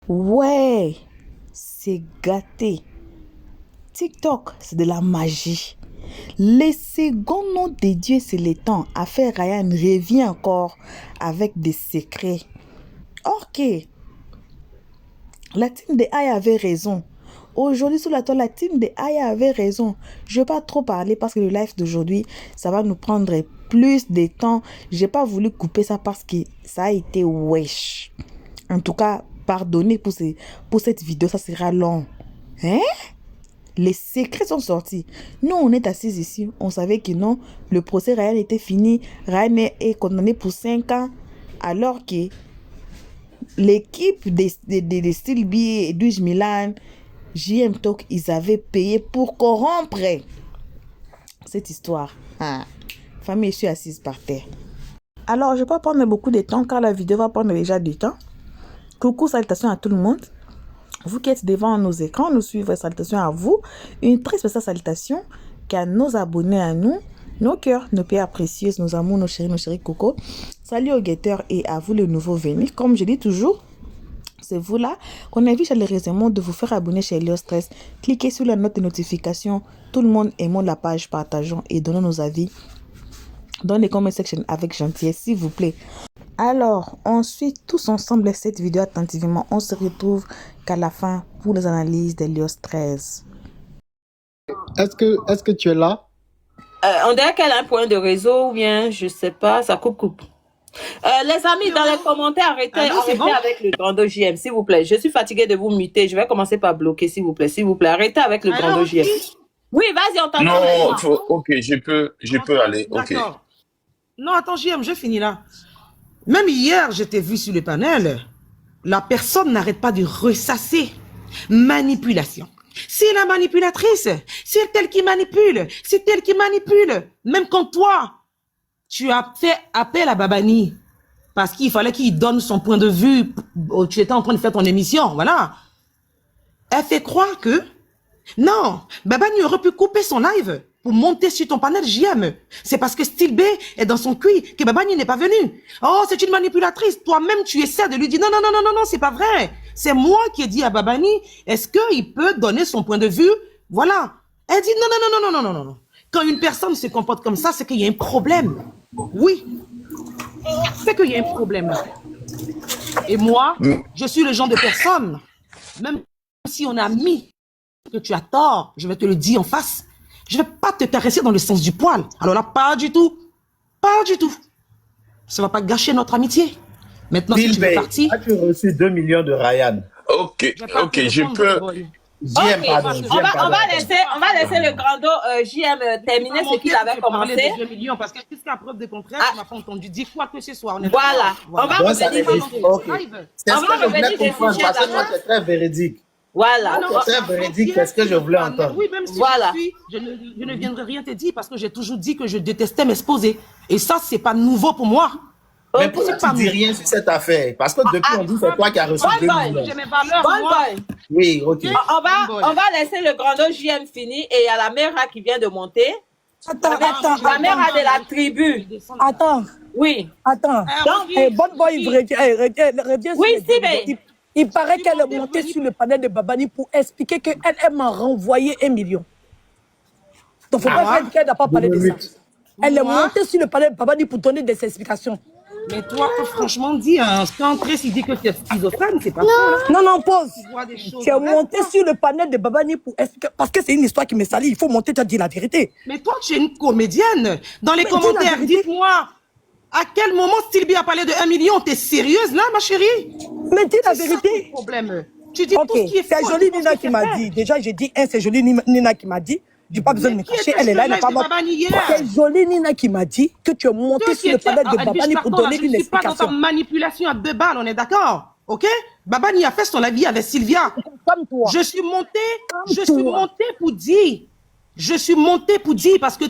Ouais, c'est gâté. TikTok, c'est de la magie. Les secondes noms de Dieu, c'est le temps. Affaire Ryan revient encore avec des secrets. Ok, la team de Aya avait raison. Aujourd'hui, sur la toile, la team de Aya avait raison. Je ne vais pas trop parler parce que le live d'aujourd'hui, ça va nous prendre plus de temps. Je n'ai pas voulu couper ça parce que ça a été wesh. En tout cas, pardonnez pour cette vidéo, ça sera long. Hein? Les secrets sont sortis. Nous, on est assis ici. On savait que non, le procès Ryan était fini. Ryan est condamné pour 5 ans. Alors que l'équipe de Steel B et Douj Milan, JM Talk, ils avaient payé pour corrompre cette histoire. Ah. Famille, je suis assise par terre. Alors, je ne vais pas prendre beaucoup de temps car la vidéo va prendre déjà du temps. Coucou, salutations à tout le monde. Vous qui êtes devant nos écrans, nous suivons, salutations à vous. Une très spéciale salutation qu'à nos abonnés à nous, nos cœurs, nos pierres précieuses, nos amours, nos chéris coco. Salut aux guetteurs et à vous les nouveaux venus. Comme je dis toujours, c'est vous là qu'on invite chaleureusement de vous faire abonner chez Léo Stress. Cliquez sur la note de notification. Tout le monde aimons la page, partageons et donnons nos avis dans les comment section avec gentillesse, s'il vous plaît. Alors, on suit tous ensemble cette vidéo attentivement. On se retrouve qu'à la fin pour les analyses de Léo 13. Est-ce que tu es là? On dirait qu'elle a un point de réseau ou bien, je sais pas, ça coupe. Les amis, dans les commentaires, arrêtez avec le grand JM, s'il vous plaît. Je suis fatiguée de vous muter. Je vais commencer par bloquer, s'il vous plaît. S'il vous plaît, arrêtez avec le grand JM. Oui, vas-y, on t'entend. Non, ok, je peux aller. Ok. Non, attends, JM, je finis là. Même hier, je t'ai vu sur le panel. La personne n'arrête pas de ressasser. Manipulation. C'est la manipulatrice. C'est elle qui manipule. C'est elle qui manipule. Même quand toi, tu as fait appel à Babani parce qu'il fallait qu'il donne son point de vue. Tu étais en train de faire ton émission, voilà. Elle fait croire que non, Babani aurait pu couper son live pour monter sur ton panel JM. C'est parce que Steel B est dans son cul que Babani n'est pas venu. Oh, c'est une manipulatrice. Toi-même, tu essaies de lui dire non, c'est pas vrai. C'est moi qui ai dit à Babani, est-ce qu'il peut donner son point de vue? Voilà. Elle dit non. Quand une personne se comporte comme ça, c'est qu'il y a un problème. Oui. C'est qu'il y a un problème. Et moi, je suis le genre de personne, même si on a mis que tu as tort, je vais te le dire en face. Je ne vais pas te caresser dans le sens du poil. Alors là, pas du tout. Pas du tout. Ça ne va pas gâcher notre amitié. Maintenant, si tu veux partir... As-tu reçu 2 millions de Ryan? Ok, je peux... JM, pardon. On va laisser le grand JM terminer ce qu'il avait commencé. 2 millions parce que jusqu'à preuve de contraire, tu m'as pas entendu dire quoi que ce soit. Voilà. On va revenir C'est ce que je voulais comprendre parce que moi, c'est très véridique. Voilà. C'est très véridique, c'est ce que je voulais entendre. Oui, même si voilà. je ne viendrai rien te dire parce que j'ai toujours dit que je détestais m'exposer. Et ça, c'est pas nouveau pour moi. Mais pourquoi tu dis rien sur cette affaire? Parce que depuis, on dit c'est toi qui as reçu 2 millions. J'ai mes valeurs, moi. Oui, ok. On va laisser le grand JM fini et il y a la mère qui vient de monter. Attends. La mère de la tribu. Attends. Oui. Attends. Bonne boy, reviens oui, sur il paraît qu'elle est montée sur le panel de Babani pour expliquer qu'elle m'a renvoyé 1 million. Donc, il ne faut pas dire qu'elle n'a pas parlé de ça. Elle est montée sur le panel de Babani pour donner des explications. Mais toi, franchement, dis, quand Tracy dit que tu es schizophrène, c'est pas ça. Non, pause. Tu es monté sur le panel de Babani pour expliquer. Parce que c'est une histoire qui me salit. Il faut monter, tu as dit la vérité. Mais toi, tu es une comédienne. Dans les commentaires, dites-moi, à quel moment Sylvie a parlé de 1 million? T'es sérieuse là, ma chérie? Mais dis la vérité. Problème. Tu dis tout ce qui est faux. C'est Jolie Nina qui m'a dit. Déjà, j'ai dit c'est Jolie Nina qui m'a dit. Je n'ai pas besoin de me cacher, elle est là, elle n'est pas morte. C'est Jolie Nina qui m'a dit que tu es monté sur le panel de Babani pour donner une explication. Je ne suis pas dans ta manipulation à 2 balles, on est d'accord? Ok? Babani a fait son avis avec Sylvia. Comme toi. Je suis montée pour dire. Je suis montée pour dire parce que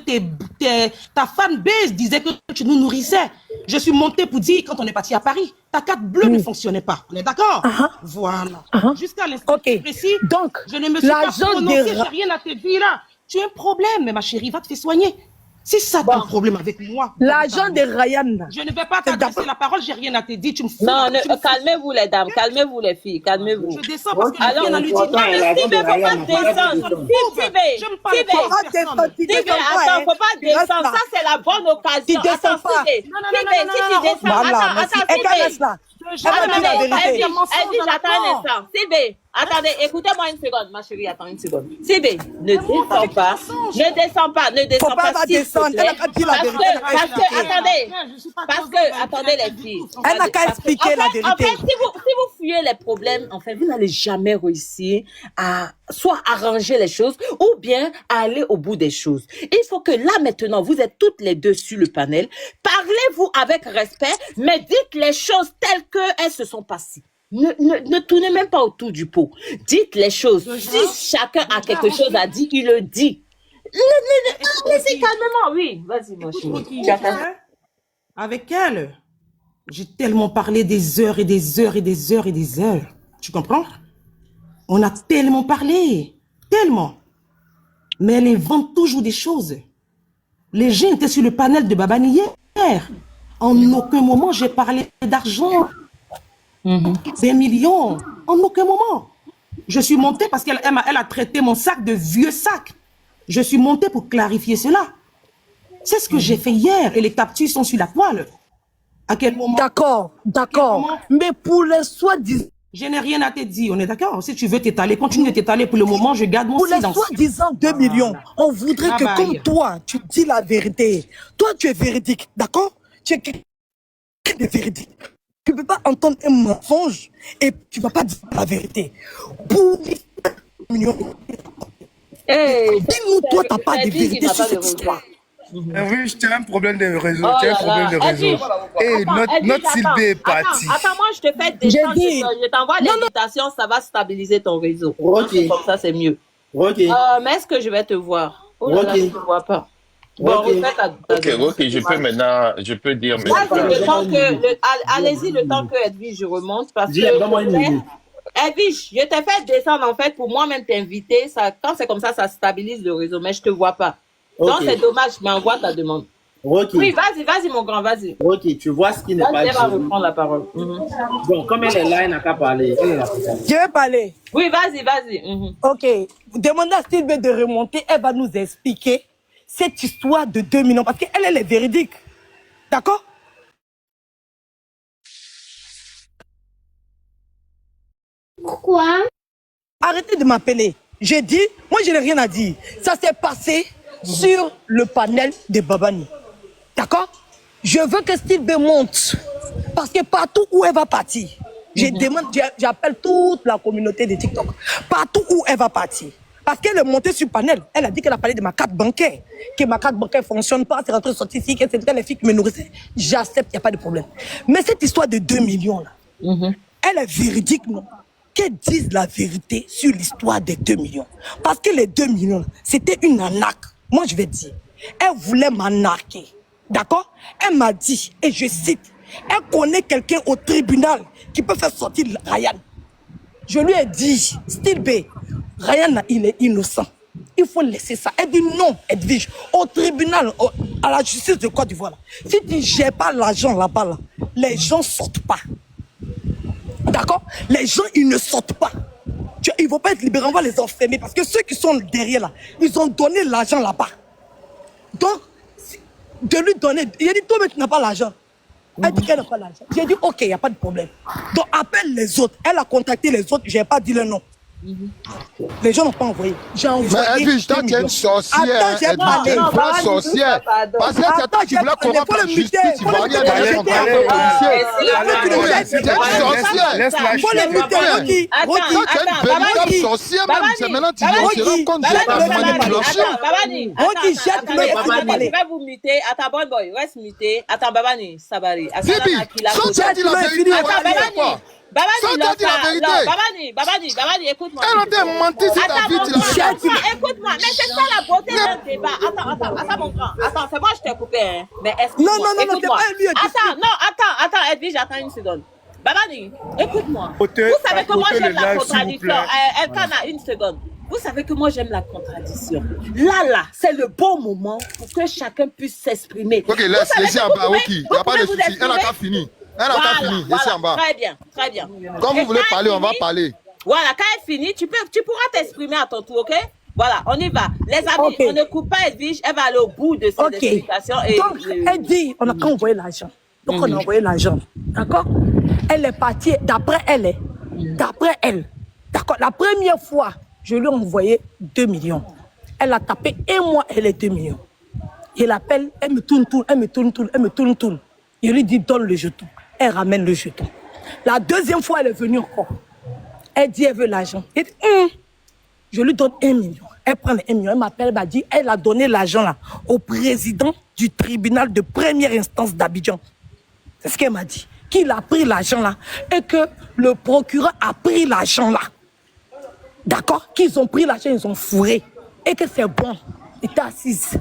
ta fanbase disait que tu nous nourrissais. Je suis montée pour dire quand on est parti à Paris, ta carte bleue ne fonctionnait pas. On est d'accord? Voilà. Jusqu'à l'instant précis, donc, je ne me suis pas prononcée, j'ai rien à te dire là. Tu as un problème, ma chérie, va te faire soigner. C'est ça ton problème avec moi. L'argent de Ryan. Je ne vais pas t'adresser la parole, j'ai rien à te dire. Tu me fous. Non, calmez-vous les dames, calmez-vous les filles, calmez-vous. Je descends parce que j'ai rien à lui dire. Non, mais Steve, faut pas descendre. Attends, faut pas descendre. Ça, c'est la bonne occasion. Tu descends pas. Attends un instant. Sylvie, attendez, écoutez-moi une seconde, ma chérie, attends une seconde. Sylvie, ne descends pas. Ne descends pas, ne descends pas. Faut pas descendre. Elle n'a qu'à dire la vérité. Attendez les filles. Elle n'a qu'à expliquer la vérité. En fait, si vous fuyez les problèmes, en fait, vous n'allez jamais réussir à soit arranger les choses ou bien à aller au bout des choses. Il faut que là, maintenant, vous êtes toutes les deux sur le panel. Parlez-vous avec respect, mais dites les choses telles qu'elles se sont passées. Ne tournez même pas autour du pot. Dites les choses. Si chacun a quelque chose à dire, il le dit. Laissez calmement, oui. Vas-y, mon chéri. Avec elle, j'ai tellement parlé des heures et des heures et des heures et des heures. Tu comprends? On a tellement parlé. Tellement. Mais elle invente toujours des choses. Les gens étaient sur le panel de Babani hier. En aucun moment, j'ai parlé d'argent. Des millions. En aucun moment. Je suis montée parce qu'elle a traité mon sac de vieux sac. Je suis montée pour clarifier cela. C'est ce que j'ai fait hier et les captures sont sur la toile. À quel moment? D'accord. Mais pour les soi-disant... Je n'ai rien à te dire, on est d'accord? Si tu veux t'étaler, continue de t'étaler. Pour le moment, je garde mon silence. Pour les soi-disant 2 millions, on voudrait que comme toi, tu dis la vérité. Toi, tu es véridique, d'accord? Tu es quelqu'un de véridique. Tu ne peux pas entendre un mensonge et tu ne vas pas dire la vérité. Pour les 2 millions, dis-nous, toi, tu n'as pas de vérité sur cette histoire. Oui, tu as un problème de réseau. Tu as un problème de réseau. Et notre Sylvie est partie. Attends, moi, je te fais descendre. Je t'envoie l'invitation, ça va stabiliser ton réseau. Ok. Comme ça, c'est mieux. Ok. Mais est-ce que je vais te voir? Oh là là, je ne te vois pas. Bon, Ok, je peux dire. Allez-y le temps que Edwige remonte. Parce que Edwige, je t'ai fait descendre en fait pour moi-même t'inviter. Quand c'est comme ça, ça stabilise le réseau, mais je ne te vois pas. Donc c'est dommage, mais envoie ta demande. Oui, vas-y mon grand, vas-y. Ok, tu vois ce qui n'est pas dit. Elle va reprendre la parole. Bon, comme elle est là, elle n'a qu'à parler. Je vais parler. Oui, vas-y. Ok, demandez à Sylvie de remonter, elle va nous expliquer cette histoire de 2 millions, parce qu'elle est véridique. D'accord? Pourquoi? Arrêtez de m'appeler. J'ai dit, moi je n'ai rien à dire. Ça s'est passé sur le panel de Babani. D'accord? Je veux que Sylvie monte. Parce que partout où elle va partir, j'appelle toute la communauté de TikTok. Partout où elle va partir. Parce qu'elle est montée sur le panel. Elle a dit qu'elle a parlé de ma carte bancaire. Que ma carte bancaire ne fonctionne pas. C'est rentré sorti ici. Que c'était les filles qui me nourrissaient. J'accepte, il n'y a pas de problème. Mais cette histoire de 2 millions là, elle est véridique, non? Qu'elle dise la vérité sur l'histoire des 2 millions. Parce que les 2 millions, c'était une arnaque. Moi, je vais dire. Elle voulait m'arnaquer. D'accord? Elle m'a dit, et je cite, elle connaît quelqu'un au tribunal qui peut faire sortir Ryan. Je lui ai dit, Style B, Ryan, il est innocent. Il faut laisser ça. Elle dit non, Edwige. Au tribunal, à la justice de Côte d'Ivoire, si tu ne gères pas l'argent là-bas, là, les gens ne sortent pas. D'accord? Les gens, ils ne sortent pas. Ils ne vont pas être libérés, on va les enfermer. Parce que ceux qui sont derrière là, ils ont donné l'argent là-bas. Donc, de lui donner, il a dit, toi, mais tu n'as pas l'argent. Elle dit qu'elle n'a pas l'argent. J'ai dit, ok, il n'y a pas de problème. Donc, appelle les autres. Elle a contacté les autres, je n'ai pas dit le nom. Les gens n'ont pas envoyé. J'ai envoyé. Mais Edwige, toi, tu es une sorcière. Attends, j'ai parlé. Tu es une vraie sorcière. Parce que tu voulais corrompre la justice ivoirienne avec son travail policier. Tu es une sorcière. Il faut les muter, Toi, tu es une véritable sorcière, même. C'est maintenant que tu te rends compte de ta manipulation. Babani, je vais vous muter. Attends, boy, reste muté. Attends, Babani, Sabari. Bibi, sans tu as dit la vérité, Babani, écoute-moi. elle a été menti sur ta vie. Écoute-moi, mais c'est ça la beauté d'un débat. Attends, mon grand. Attends, c'est moi, je t'ai coupé, hein. Mais Non, c'est pas lui. Attends, Edwige, j'attends une seconde. Babani, écoute-moi. Vous savez comment j'aime la contradiction. Elkana, une seconde. vous savez que moi, j'aime la contradiction. Là, c'est le bon moment pour que chacun puisse s'exprimer. Ok, laissez en bas, ok. Il n'y a pas de souci. Elle n'a qu'à finir. Elle n'a qu'à finir. Laissez en bas. Très bien, très bien. Quand vous voulez parler, on va parler. Voilà, quand elle finit, tu pourras t'exprimer à ton tour, ok? Voilà, on y va. Les amis, on ne coupe pas Edwige, elle va aller au bout de ses explications. Donc, elle dit, on a qu'à envoyer l'argent. Donc, on a envoyé l'argent. D'accord? Elle est partie, d'après elle. D'accord? La première fois, je lui ai envoyé 2 millions. Elle a tapé un mois, elle est 2 millions. Je l'appelle, elle me tourne. Je lui dis, donne le jeton. Elle ramène le jeton. La deuxième fois, elle est venue encore. Elle dit, elle veut l'argent. Je lui donne 1 million. Elle prend les 1 million. Elle m'appelle, elle m'a dit, elle a donné l'argent là au président du tribunal de première instance d'Abidjan. C'est ce qu'elle m'a dit. Qu'il a pris l'argent là et que le procureur a pris l'argent là. D'accord? Qu'ils ont pris l'argent, ils ont fourré. Et que c'est bon. Il était assise.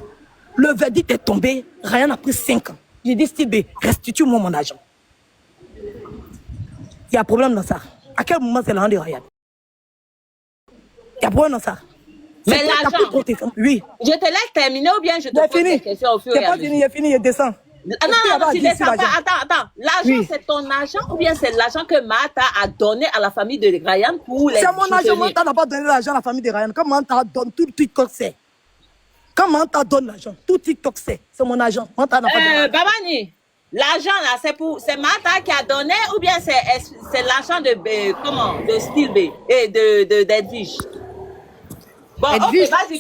Le verdict est tombé. Ryan a pris 5 ans. J'ai dit, Steve B, restitue-moi mon argent. Il y a un problème dans ça. À quel moment c'est l'argent de Ryan? Il y a un problème dans ça. Mais l'argent, oui. Je te laisse terminer ou bien je te pose des questions au fur et à mesure? Il est fini, il descend. Non, tu descends pas. Attends. L'argent, c'est ton argent ou bien c'est l'argent que Mata a donné à la famille de Ryan pour les C'est mon argent. Mata n'a pas donné l'argent à la famille de Ryan. Quand Mata donne tout TikTok, c'est. Quand Mata donne l'argent, tout TikTok, c'est mon argent. Mata n'a pas donné. Babani, l'argent là, c'est Mata qui a donné ou bien c'est l'argent de Style B et d'Edwige? Bon, Edwige. Ok, vas-y,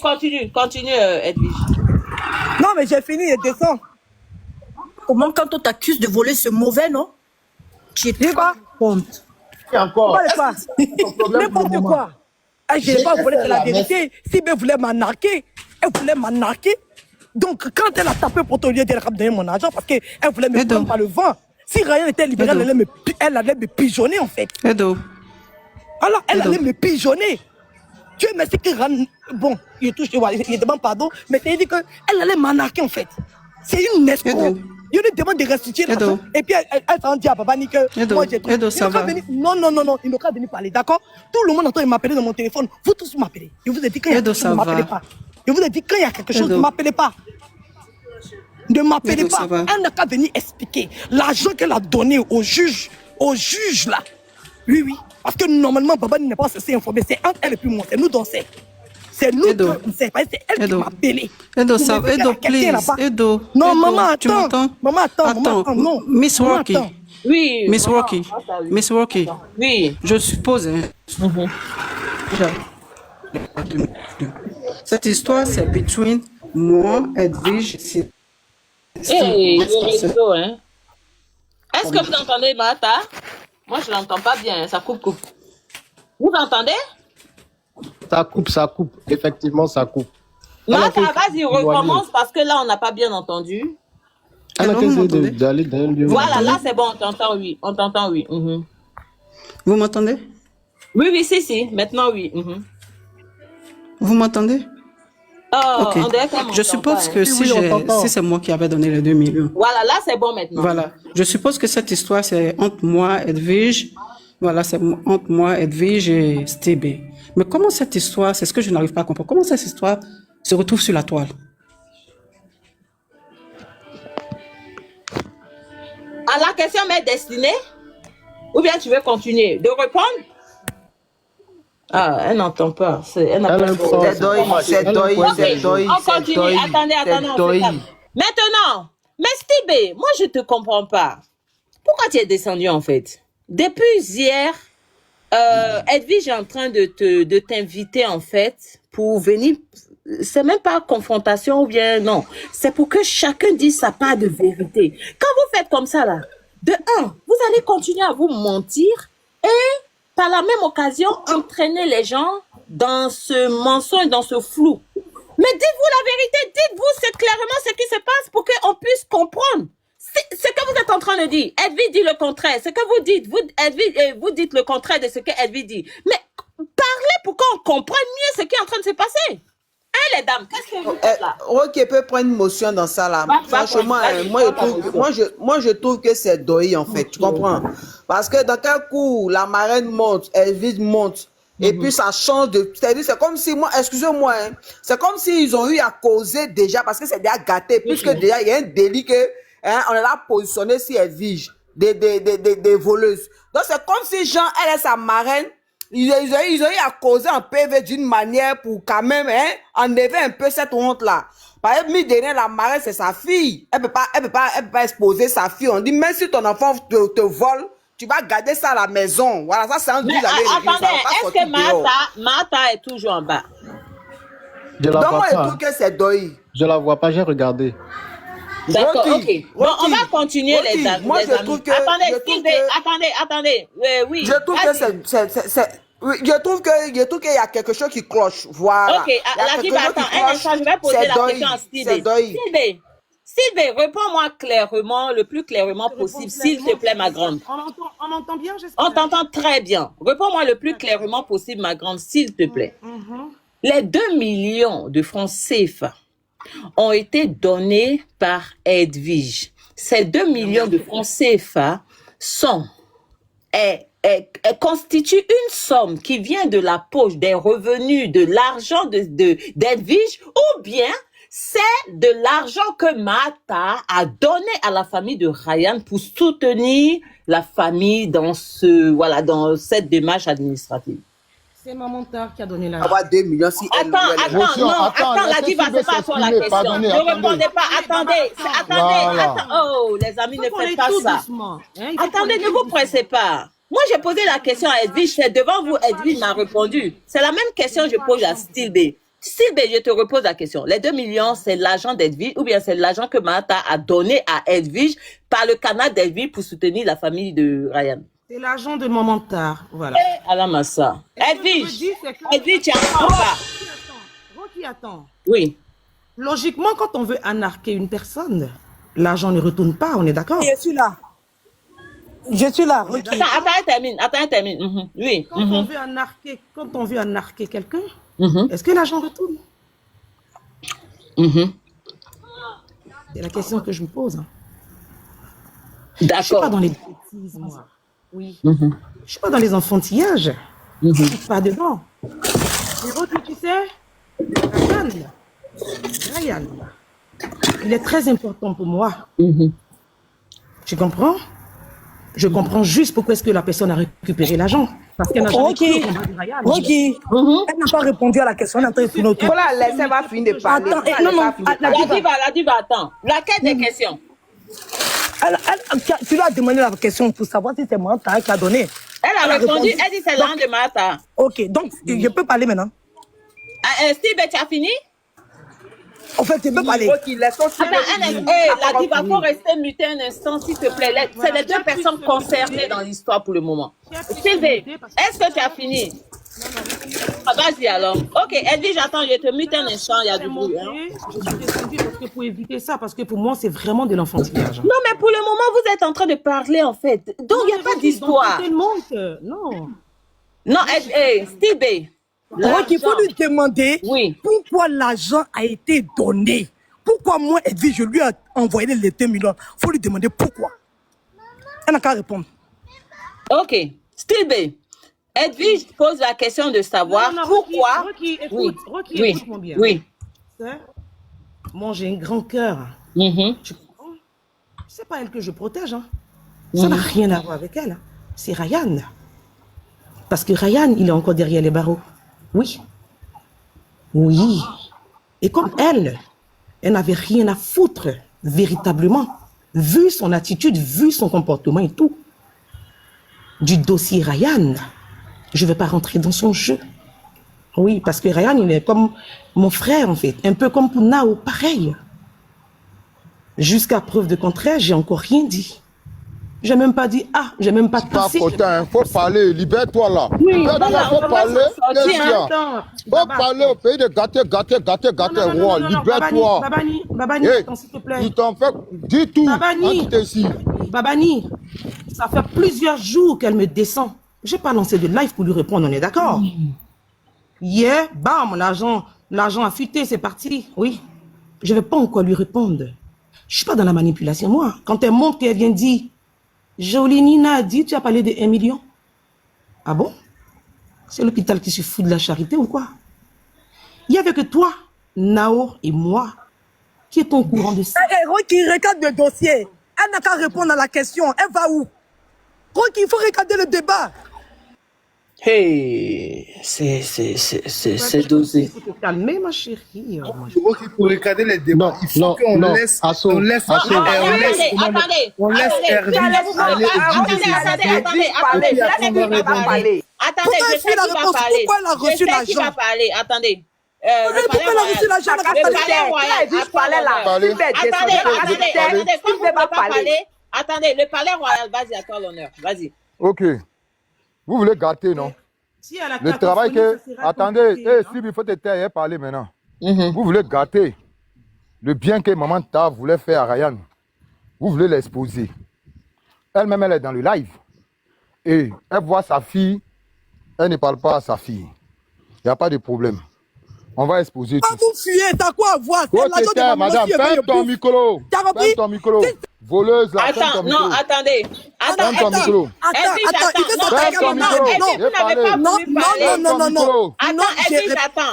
continue, Edwige. Non, mais j'ai fini, il descend. Comment quand on t'accuse de voler ce mauvais, non? Tu es pas honte. Et encore. N'importe quoi. Je n'ai pas volé, c'est la vérité. Si elle voulait m'anarquer, Donc, quand elle a tapé pour ton lieu, elle a donné mon argent parce qu'elle voulait me prendre par le vent. Si Ryan était libéré, elle allait me pigeonner, en fait. Alors, elle allait me pigeonner. Dieu merci que bon, il demande pardon, mais il dit qu'elle allait m'anarquer, en fait. C'est une escroc. Il lui demande de restituer l'argent. Et puis, elle s'en dit à Babani que moi, j'ai trop. Non, il n'a qu'à venir parler, d'accord? Tout le monde entend, il m'appelait dans mon téléphone. Vous tous m'appelez. Je vous ai dit, quand il y a quelque chose, ne m'appelez pas. Je vous ai dit, quand il y a quelque chose, ne m'appelez pas. Ne m'appelez pas. Elle n'a qu'à venir expliquer. L'argent qu'elle a donné au juge là. Oui. Parce que normalement, Babani n'est pas censé informer. C'est entre elle et puis moi. C'est nous dont c'est. C'est nous qui c'est elle qui m'a appelé. Non, maman, attends. Maman, attends. Non. Miss Rocky. Oui. Miss Rocky. Oui. Je suppose. Cette histoire, c'est between moi, Edwige. Hein. Est-ce que vous entendez, Mata? Moi, je l'entends pas bien. Ça coupe. Vous l'entendez? Ça coupe. Effectivement, ça coupe. Mata, vas-y, recommence parce que là, on n'a pas bien entendu. D'aller dans un lieu. Voilà, là, c'est bon, on t'entend, oui. Vous m'entendez? Oui, si. Maintenant, oui. Vous m'entendez? Okay. Je suppose que si c'est moi qui avais donné les 2 millions. Voilà, là c'est bon maintenant. Voilà. Je suppose que cette histoire c'est entre moi, Edwige. Voilà, c'est entre moi, Edwige et Steve. Mais comment cette histoire, c'est ce que je n'arrive pas à comprendre. Comment cette histoire se retrouve sur la toile? À la question m'est destinée? Ou bien tu veux continuer de répondre? Ah, elle n'entend pas. Elle n'a pas c'est deuil. On continue. Attendez. Maintenant, mais Steve, moi je te comprends pas. Pourquoi tu es descendu en fait? Depuis hier, Edwige est en train de t'inviter en fait pour venir. C'est même pas confrontation ou bien non. C'est pour que chacun dise sa part de vérité. Quand vous faites comme ça là, de un, vous allez continuer à vous mentir et par la même occasion, entraîner les gens dans ce mensonge, dans ce flou. Mais dites-vous la vérité, dites-vous clairement ce qui se passe pour qu'on puisse comprendre. Ce que vous êtes en train de dire, Edwige dit le contraire. Ce que vous dites, vous dites le contraire de ce que Edwige dit. Mais parlez pour qu'on comprenne mieux ce qui est en train de se passer. Hein, les dames, qu'est-ce que vous faites là? Ok, peut prendre une motion dans ça là. Franchement, moi je trouve que c'est deuil en fait. Tu comprends? Parce que dans quel coup la marraine monte, Edwige monte, Et puis ça change de... C'est-à-dire, c'est comme si moi, excusez-moi, hein, c'est comme s'ils ont eu à causer déjà, parce que c'est déjà gâté, puisque déjà il y a un délit que hein, on est là positionné si elle vige, des voleuses. Donc c'est comme si Jean, elle est sa marraine, ils ont eu à causer un PV d'une manière pour quand même hein, enlever un peu cette honte-là. Par exemple, mis derrière la marraine, c'est sa fille. Elle peut pas exposer sa fille. On dit, même si ton enfant te vole, tu vas garder ça à la maison. Voilà, ça c'est un deal avec l'église. Attendez, est-ce que Martha est toujours en bas? Je la vois pas. Que c'est Doi. Je la vois pas, j'ai regardé. D'accord, ok. Bon, on va continuer les amis. Moi, je trouve que... Attendez. Oui. Je trouve que c'est... Oui, je trouve qu'il y a quelque chose qui cloche. Voilà. Ok, la diva, attends, un instant, je vais poser la question à Steve. Steve, réponds-moi clairement, le plus clairement possible, s'il te plaît, ma grande. On entend bien, j'espère. On t'entend très bien. Réponds-moi le plus clairement possible, ma grande, s'il te plaît. Les 2 millions de francs CFA ont été donnés par Edwige. Ces 2 millions de francs CFA constituent une somme qui vient de la poche des revenus, de l'argent d'Edwige, ou bien c'est de l'argent que Martha a donné à la famille de Ryan pour soutenir la famille dans cette démarche administrative. C'est Maman Tar qui a donné l'argent. Avoir 2 millions si Attends, la diva, c'est pas toi la question. Ne répondez pas, attendez. Oh, les amis, ne faites pas ça. Attendez, ne vous pressez pas. Moi, j'ai posé la question à Edwige, c'est devant vous, Edwige m'a répondu. C'est la même question que je pose à Steve B. Steve B, je te repose la question. Les 2 millions, c'est l'argent d'Edwige ou bien c'est l'argent que Martha a donné à Edwige par le canal d'Edwige pour soutenir la famille de Ryan? C'est l'argent de Maman Tar, voilà. Alamassa. Edwige, tu entends pas? Rocky, attends. Oui. Logiquement, quand on veut anarquer une personne, l'argent ne retourne pas, on est d'accord? Je suis là. Okay. Attends, termine. Oui. Quand on veut anarquer quelqu'un, est-ce que l'argent retourne? C'est la question que je me pose. D'accord. Je suis pas dans les bêtises, moi. Oui. Je suis pas dans les enfantillages. Je suis pas dedans. Et Rocky, tu sais, Ryan, il est très important pour moi. Tu comprends? Je comprends juste pourquoi est-ce que la personne a récupéré l'argent. Parce qu'elle n'a jamais cru au combat de Ryan. Rocky, elle n'a pas répondu à la question. Elle est en train de tourner autour. Voilà, laissez, elle va finir de parler. La diva, attends. Laquelle des questions? Tu lui as demandé la question pour savoir si c'est Martha qui a donné. Elle a répondu, elle dit c'est l'argent de Martha. Ok, donc je peux parler maintenant. Steve, tu as fini? En fait, tu peux parler. La diva, il faut rester muté un instant, s'il te plaît. C'est les 2 personnes concernées dans l'histoire pour le moment. Steve, est-ce que tu as fini? Vas-y alors. Ok, Edwige, j'attends, je te mute un instant, il y a du bruit. Je suis descendue parce que pour éviter ça, parce que pour moi, c'est vraiment de l'enfantillage. Non, mais pour le moment, vous êtes en train de parler, en fait. Donc, il n'y a pas d'histoire. Non. Non, Steve. Donc, il faut lui demander pourquoi l'argent a été donné. Pourquoi moi, Edwige, je lui ai envoyé les 2 millions. Il faut lui demander pourquoi. Elle n'a qu'à répondre. Ok. Steve, Edwige pose la question de savoir pourquoi... Rocky, écoute-moi bien. Oui. Moi, j'ai un grand cœur. Tu comprends? C'est pas elle que je protège. Hein. Ça n'a rien à voir avec elle. Hein. C'est Ryan. Parce que Ryan, il est encore derrière les barreaux. Oui. Et comme elle n'avait rien à foutre, véritablement, vu son attitude, vu son comportement et tout, du dossier Ryan, je ne vais pas rentrer dans son jeu. Oui, parce que Ryan, il est comme mon frère, en fait. Un peu comme pour Nao, pareil. Jusqu'à preuve de contraire, j'ai encore rien dit. J'ai même pas dit, j'ai même pas passé. Il faut parler, libère-toi là. Oui, faut parler. Faut parler au pays de gâter, roi. Libère-toi. Babani, attends, s'il te plaît. Il t'en fait, dis tout. Babani, ça fait plusieurs jours qu'elle me descend. J'ai pas lancé de live pour lui répondre, on est d'accord? Hier, bam, l'argent a fuité, c'est parti. Oui, je vais pas encore lui répondre. Je suis pas dans la manipulation, moi. Quand elle monte, qu'elle vient dire, Jolie Nina a dit, tu as parlé de 1 million. Ah bon? C'est l'hôpital qui se fout de la charité ou quoi? Il n'y avait que toi, Nao et moi qui est au courant de ça. Rocky regarde le dossier. Elle n'a qu'à répondre à la question. Elle va où? Rocky, il faut regarder le débat. Hey, c'est dosé. Il faut te calmer, ma chérie. Rocky, pour regarder les débats, il faut qu'on laisse... On laisse Attendez, je sais qui va parler. Pourquoi elle a reçu l'argent? Qui va parler? Attendez. Pourquoi elle a reçu l'argent? Attendez, le palais royal, vas-y, à toi l'honneur, vas-y. Ok. Vous voulez gâter, non? Le travail que... Attendez, si il faut te taire et parler maintenant. Vous voulez gâter le bien que Maman Ta voulait faire à Ryan. Vous voulez l'exposer. Elle-même, elle est dans le live. Et elle voit sa fille. Elle ne parle pas à sa fille. Il n'y a pas de problème. On va exposer tout. Vous fuyez, t'as quoi à voir? Madame, ferme ton micro. Ferme ton micro. Voleuse, là, ferme ton micro. Non, attendez. Ferme ton micro. Non.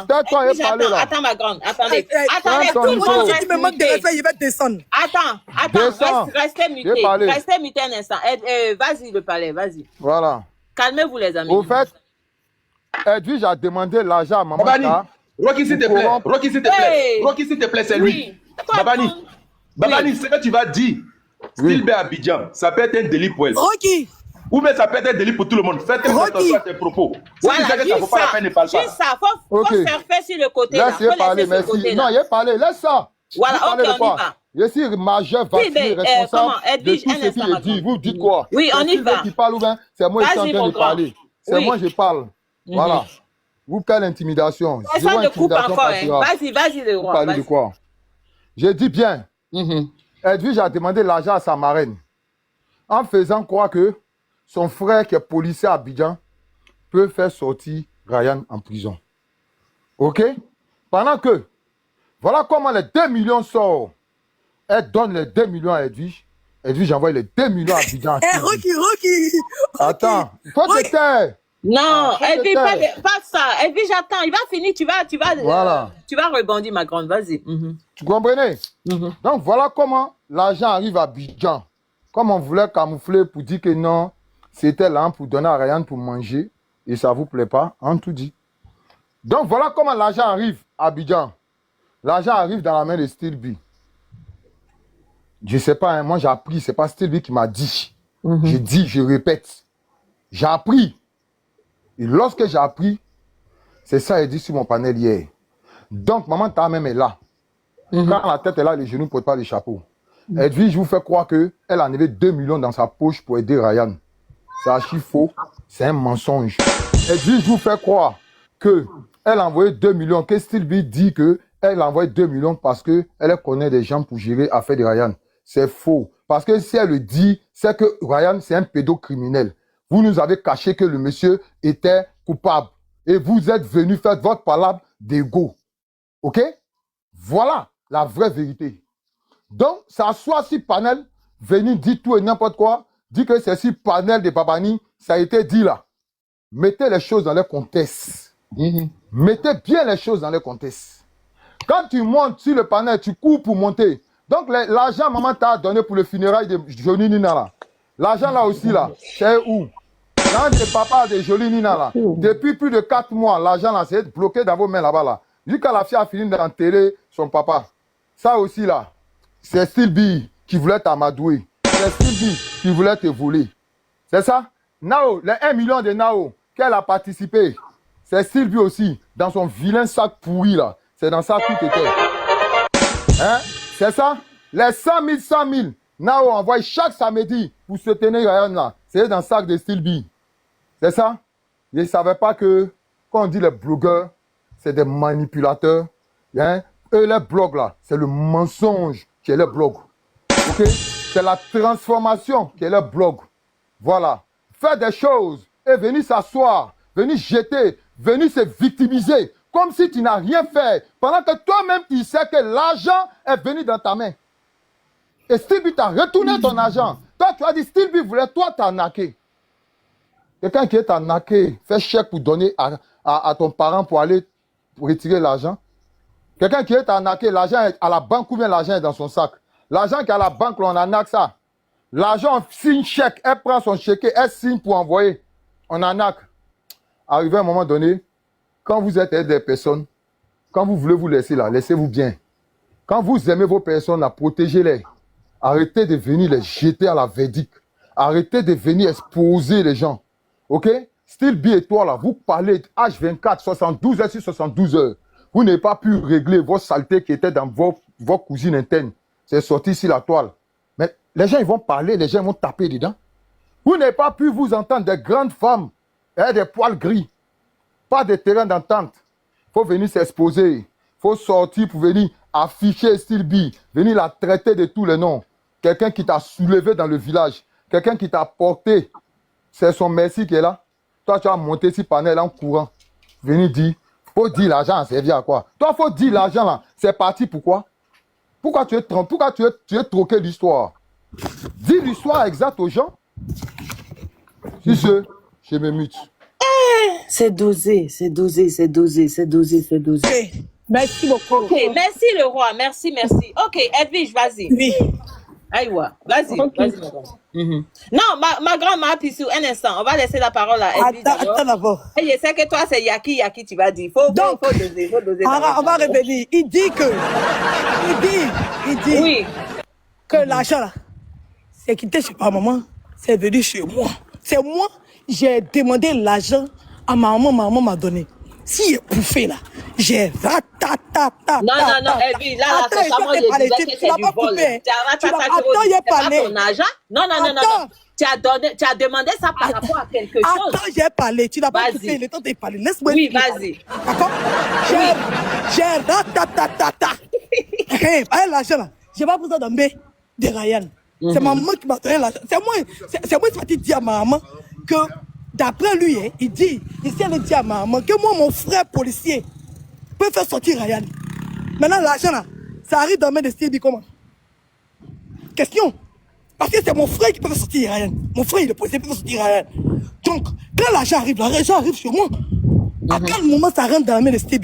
Tais-toi et parlez là. Attends, ma grande. Attendez, tout le monde, si tu me manques de respect, il va descendre. Attends, restez muté. Restez muté un instant. Vas-y, le palais, vas-y. Voilà. Calmez-vous, les amis. Au fait, Edwige a demandé l'argent à Maman Ta. Rocky, s'il te plaît. Rocky, s'il te plaît. Rocky, s'il te plaît, c'est lui. Babani, ce que tu vas dire, Style B Abidjan, ça peut être un délit pour elle. Rocky. Ou bien ça peut être un délit pour tout le monde. Faites attention à tes propos. Voilà, juste ça. Faut faire faire sur le côté. Laissez parler, merci. Non, il a parlé, laisse ça. Voilà, ok, on y va. Je suis majeur, vacciné, responsable de tout ce qui est dit. Vous dites quoi? Oui, on y va. Qui parle ou bien c'est moi qui suis en train de parler. C'est moi je parle. Voilà. Vous, quelle intimidation? Ça ne coupe encore. Vas-y, le roi. Vous parlez de quoi? J'ai dit bien. Edwige a demandé l'argent à sa marraine en faisant croire que son frère qui est policier à Abidjan peut faire sortir Ryan en prison. Ok? Pendant que, voilà comment les 2 millions sortent. Elle donne les 2 millions à Edwige. Edwige envoie les 2 millions à Abidjan. Rocky. Attends, il faut te taire. Non, Edwige, pas ça. Edwige, j'attends. Il va finir, tu vas rebondir, ma grande. Vas-y. Tu comprenez? Donc, voilà comment l'argent arrive à Abidjan. Comme on voulait camoufler pour dire que non, c'était là pour donner à Ryan pour manger et ça ne vous plaît pas, on tout dit. Donc, voilà comment l'argent arrive à Abidjan. L'argent arrive dans la main de Style B. Je ne sais pas, moi j'ai appris, ce n'est pas Style B qui m'a dit. Je dis, je répète. J'ai appris. Et lorsque j'ai appris, c'est ça elle dit sur mon panel hier. Donc, Maman Ta même est là. Quand la tête est là, les genoux ne portent pas le chapeau. Edwige, je vous fais croire qu'elle a enlevé 2 millions dans sa poche pour aider Ryan. C'est archi faux. C'est un mensonge. Edwige, je vous fais croire qu'elle a envoyé 2 millions. Que Style B dit qu'elle a envoyé 2 millions parce qu'elle connaît des gens pour gérer l'affaire de Ryan. C'est faux. Parce que si elle le dit, c'est que Ryan, c'est un pédocriminel. Vous nous avez caché que le monsieur était coupable. Et vous êtes venu faire votre palabre d'ego. OK? Voilà la vraie vérité. Donc, ça soit si panel, venir dire tout et n'importe quoi, dit que c'est si panel de Babani, ça a été dit là. Mettez les choses dans leur contexte. Mettez bien les choses dans leur contexte. Quand tu montes sur le panel, tu cours pour monter. Donc, l'argent Maman t'a donné pour le funérail de Jolie Nina là. L'argent là aussi là, c'est où? Dans les papas de Jolie Nina là. Depuis plus de 4 mois, l'argent là, c'est bloqué dans vos mains là-bas là. Jusqu'à la fille a fini d'enterrer son papa. Ça aussi là, c'est Style B qui voulait t'amadouer. C'est Style B qui voulait te voler. C'est ça? Nao, les 1 million de Nao, qu'elle a participé. C'est Style B aussi, dans son vilain sac pourri là. C'est dans ça tout était. Hein? C'est ça? Les 100 000, Nao envoie chaque samedi pour soutenir Ryan là. C'est dans le sac de Style B. C'est ça? Je ne savais pas que, quand on dit les blogueurs, c'est des manipulateurs. Hein? Eux, les blogs là, c'est le mensonge qui est le blog. Ok? C'est la transformation qui est le blog. Voilà. Faire des choses et venir s'asseoir, venir jeter, venir se victimiser, comme si tu n'as rien fait, pendant que toi-même tu sais que l'argent est venu dans ta main. Et Style B t'a retourné ton argent. Toi, tu as dit Style B voulait toi t'arnaquer. Quelqu'un qui est arnaqué, fait chèque pour donner à ton parent pour aller pour retirer l'argent. Quelqu'un qui est arnaqué, l'argent est à la banque ou bien l'argent est dans son sac. L'argent qui est à la banque, on arnaque ça. L'argent, on signe chèque, elle prend son chèque, elle signe pour envoyer. On arnaque. Arrivé à un moment donné, quand vous êtes des personnes, quand vous voulez vous laisser là, laissez-vous bien. Quand vous aimez vos personnes, là, protégez-les. Arrêtez de venir les jeter à la verdict. Arrêtez de venir exposer les gens. OK? Style B et toi, là, vous parlez H24, 72 heures sur 72 heures. Vous n'avez pas pu régler vos saletés qui étaient dans vos cousines internes. C'est sorti sur la toile. Mais les gens, ils vont parler, les gens vont taper dedans. Vous n'avez pas pu vous entendre des grandes femmes, des poils gris. Pas de terrain d'entente. Il faut venir s'exposer. Il faut sortir pour venir afficher style B. Venir la traiter de tous les noms. Quelqu'un qui t'a soulevé dans le village. Quelqu'un qui t'a porté. C'est son merci qui est là. Toi, tu as monté sur panel en courant. Venir dire, faut dire l'argent a servi à quoi? Toi, faut dire l'argent là. C'est parti pourquoi? Pourquoi tu es trompé? Pourquoi tu es troqué l'histoire? Dis l'histoire exacte aux gens. Si je me mute. C'est dosé, c'est dosé, c'est dosé, c'est dosé, c'est dosé. Okay. Merci beaucoup. Ok, merci le roi, merci, merci. Ok, Edwige, vas-y. Oui. Aïwa, vas-y, vas-y, ma grande. Non, ma grande m'a pissou, un instant, on va laisser la parole à Edwige. Attends d'abord. Et je sais que toi, c'est Yaki, tu vas dire. Faut doser, faut doser. On va revenir. Il dit oui. Que l'argent là, c'est quitté chez ma maman, c'est venu chez moi. C'est moi, j'ai demandé l'argent à ma maman m'a donné. Si est bouffé là, j'ai ratatata. Non, Edwige, là, c'est pas moi, je disais que c'est du vol. Attends, j'ai parlé. Ton argent? Non. Tu as demandé ça par rapport à quelque chose. Attends, j'ai parlé. Tu n'as pas écouté le temps de parler. Laisse-moi expliquer. Oui, vas-y. D'accord? J'ai ratatata. L'argent là, j'ai pas besoin de Ryan. C'est ma maman qui m'a donné l'argent. C'est moi qui m'a dit à ma maman que d'après lui, il dit, ici elle dit à ma maman que moi, mon frère policier, peut faire sortir Ryan. Maintenant, l'argent là, ça arrive dans mes destins, comment? Question. Parce que c'est mon frère qui peut faire sortir Ryan. Mon frère, il est policier, peut faire sortir Ryan. Donc, quand l'argent arrive sur moi, à quel moment ça rentre dans mes destins?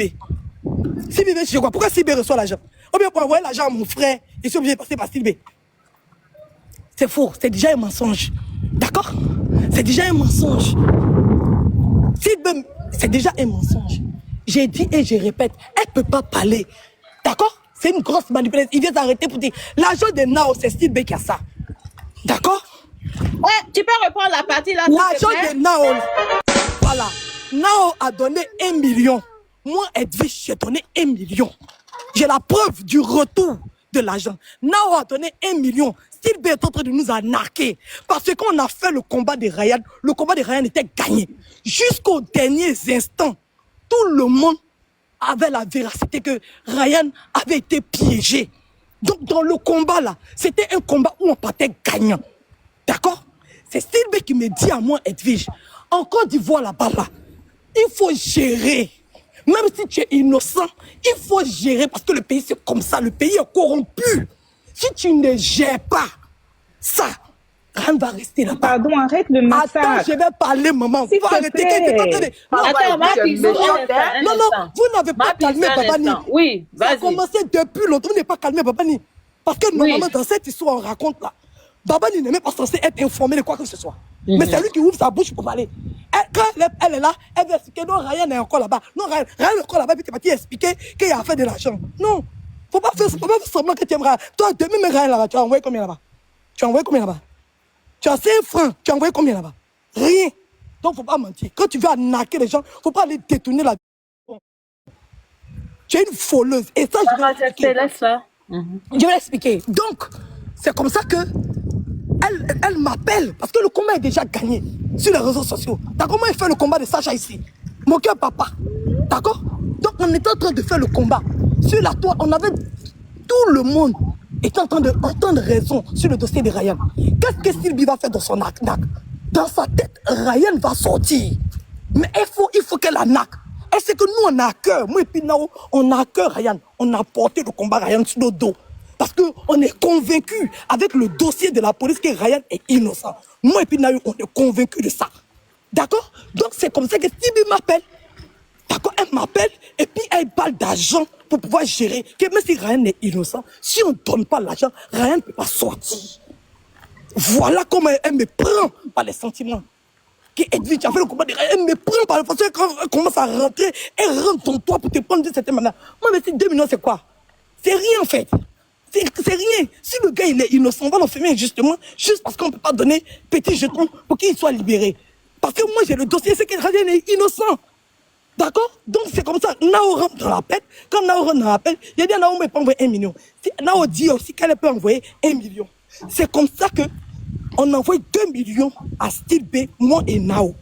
Si B chez quoi? Pourquoi si B reçoit l'argent? Ou bien pour envoyer l'argent à mon frère, il est obligé de passer par Style B. C'est faux, c'est déjà un mensonge. D'accord? C'est déjà un mensonge. C'est déjà un mensonge. J'ai dit et je répète, elle ne peut pas parler. D'accord? C'est une grosse manipulation. Il vient s'arrêter pour dire l'argent de Nao, c'est Style B qui a ça. D'accord? Ouais, tu peux reprendre la partie là. L'argent de Nao, voilà. Nao a donné 1 million. Moi, Edwige, j'ai donné 1 million. J'ai la preuve du retour de l'argent. Nao a donné 1 million. Style B est en train de nous arnaquer. Parce qu'on a fait le combat de Ryan. Le combat de Ryan était gagné. Jusqu'aux derniers instants, tout le monde avait la véracité que Ryan avait été piégé. Donc dans le combat là, c'était un combat où on partait gagnant. D'accord? C'est Style B qui me dit à moi, Edwige, en Côte d'Ivoire là-bas là, il faut gérer. Même si tu es innocent, il faut gérer parce que le pays c'est comme ça, le pays est corrompu. Si tu ne gères pas ça, rien va rester là-bas. Pardon, arrête le massacre. Attends, je vais parler, maman. S'il Faut te arrêter. plaît. Non, vous n'avez pas calmé Babani. Oui, vas-y. Ça a commencé depuis longtemps. Vous n'avez pas calmé Babani. Parce que normalement, dans cette histoire, on raconte là, Babani n'est même pas censé être informé de quoi que ce soit. Mais c'est lui qui ouvre sa bouche pour parler. Quand elle est là, elle veut expliquer, non, Ryan est encore là-bas. Non, Ryan est encore là-bas, puis tu vas expliquer qu'il a fait de l'argent. Non. Faut pas faire semblant que tu aimes Ryan. Toi, demi mais Ryan là-bas, tu as envoyé combien là-bas? Tu as as 5 francs, tu as envoyé combien là-bas? Rien. Donc, faut pas mentir. Quand tu veux arnaquer les gens, faut pas aller détourner la... Tu es une voleuse. Et ça, je vais expliquer. Je vais l'expliquer. Donc, c'est comme ça que elle m'appelle. Parce que le combat est déjà gagné sur les réseaux sociaux. D'accord? Comment il fait le combat de Sacha ici? Mon cœur papa. D'accord? Donc, on était en train de faire le combat. Sur la toile, on avait tout le monde était en train d'entendre raison sur le dossier de Ryan. Qu'est-ce que Sylvie va faire dans son arnaque? Dans sa tête, Ryan va sortir. Mais il faut qu'elle arnaque. Elle sait que nous, on a à cœur. Moi et puis Nao, on a à cœur Ryan. On a porté le combat Ryan sur nos dos. Parce qu'on est convaincu avec le dossier de la police que Ryan est innocent. Moi et puis Nao, on est convaincu de ça. D'accord? Donc c'est comme ça que Stevie m'appelle. D'accord? Elle m'appelle et puis elle parle d'argent pour pouvoir gérer. Que même si Ryan est innocent, si on ne donne pas l'argent, Ryan ne peut pas sortir. Voilà comment elle me prend par les sentiments. Que Edwige, tu as fait le combat de Ryan, elle me prend par la façon quand elle commence à rentrer, elle rentre ton toit pour te prendre de cette manière. Moi, mais c'est 2 millions, c'est quoi? C'est rien en fait. C'est rien. Si le gars il est innocent, on va l'enfermer justement, juste parce qu'on ne peut pas donner petit jeton pour qu'il soit libéré. Parce que moi j'ai le dossier, c'est que Ryan est innocent. D'accord? Donc c'est comme ça. Nao rentre dans la pète. Quand Nao rentre dans la pète, il a dit à Nao, mais pas envoyer 1 million. Nao dit aussi qu'elle peut envoyer 1 million. C'est comme ça que on envoie 2 millions à Style B, moi et Nao.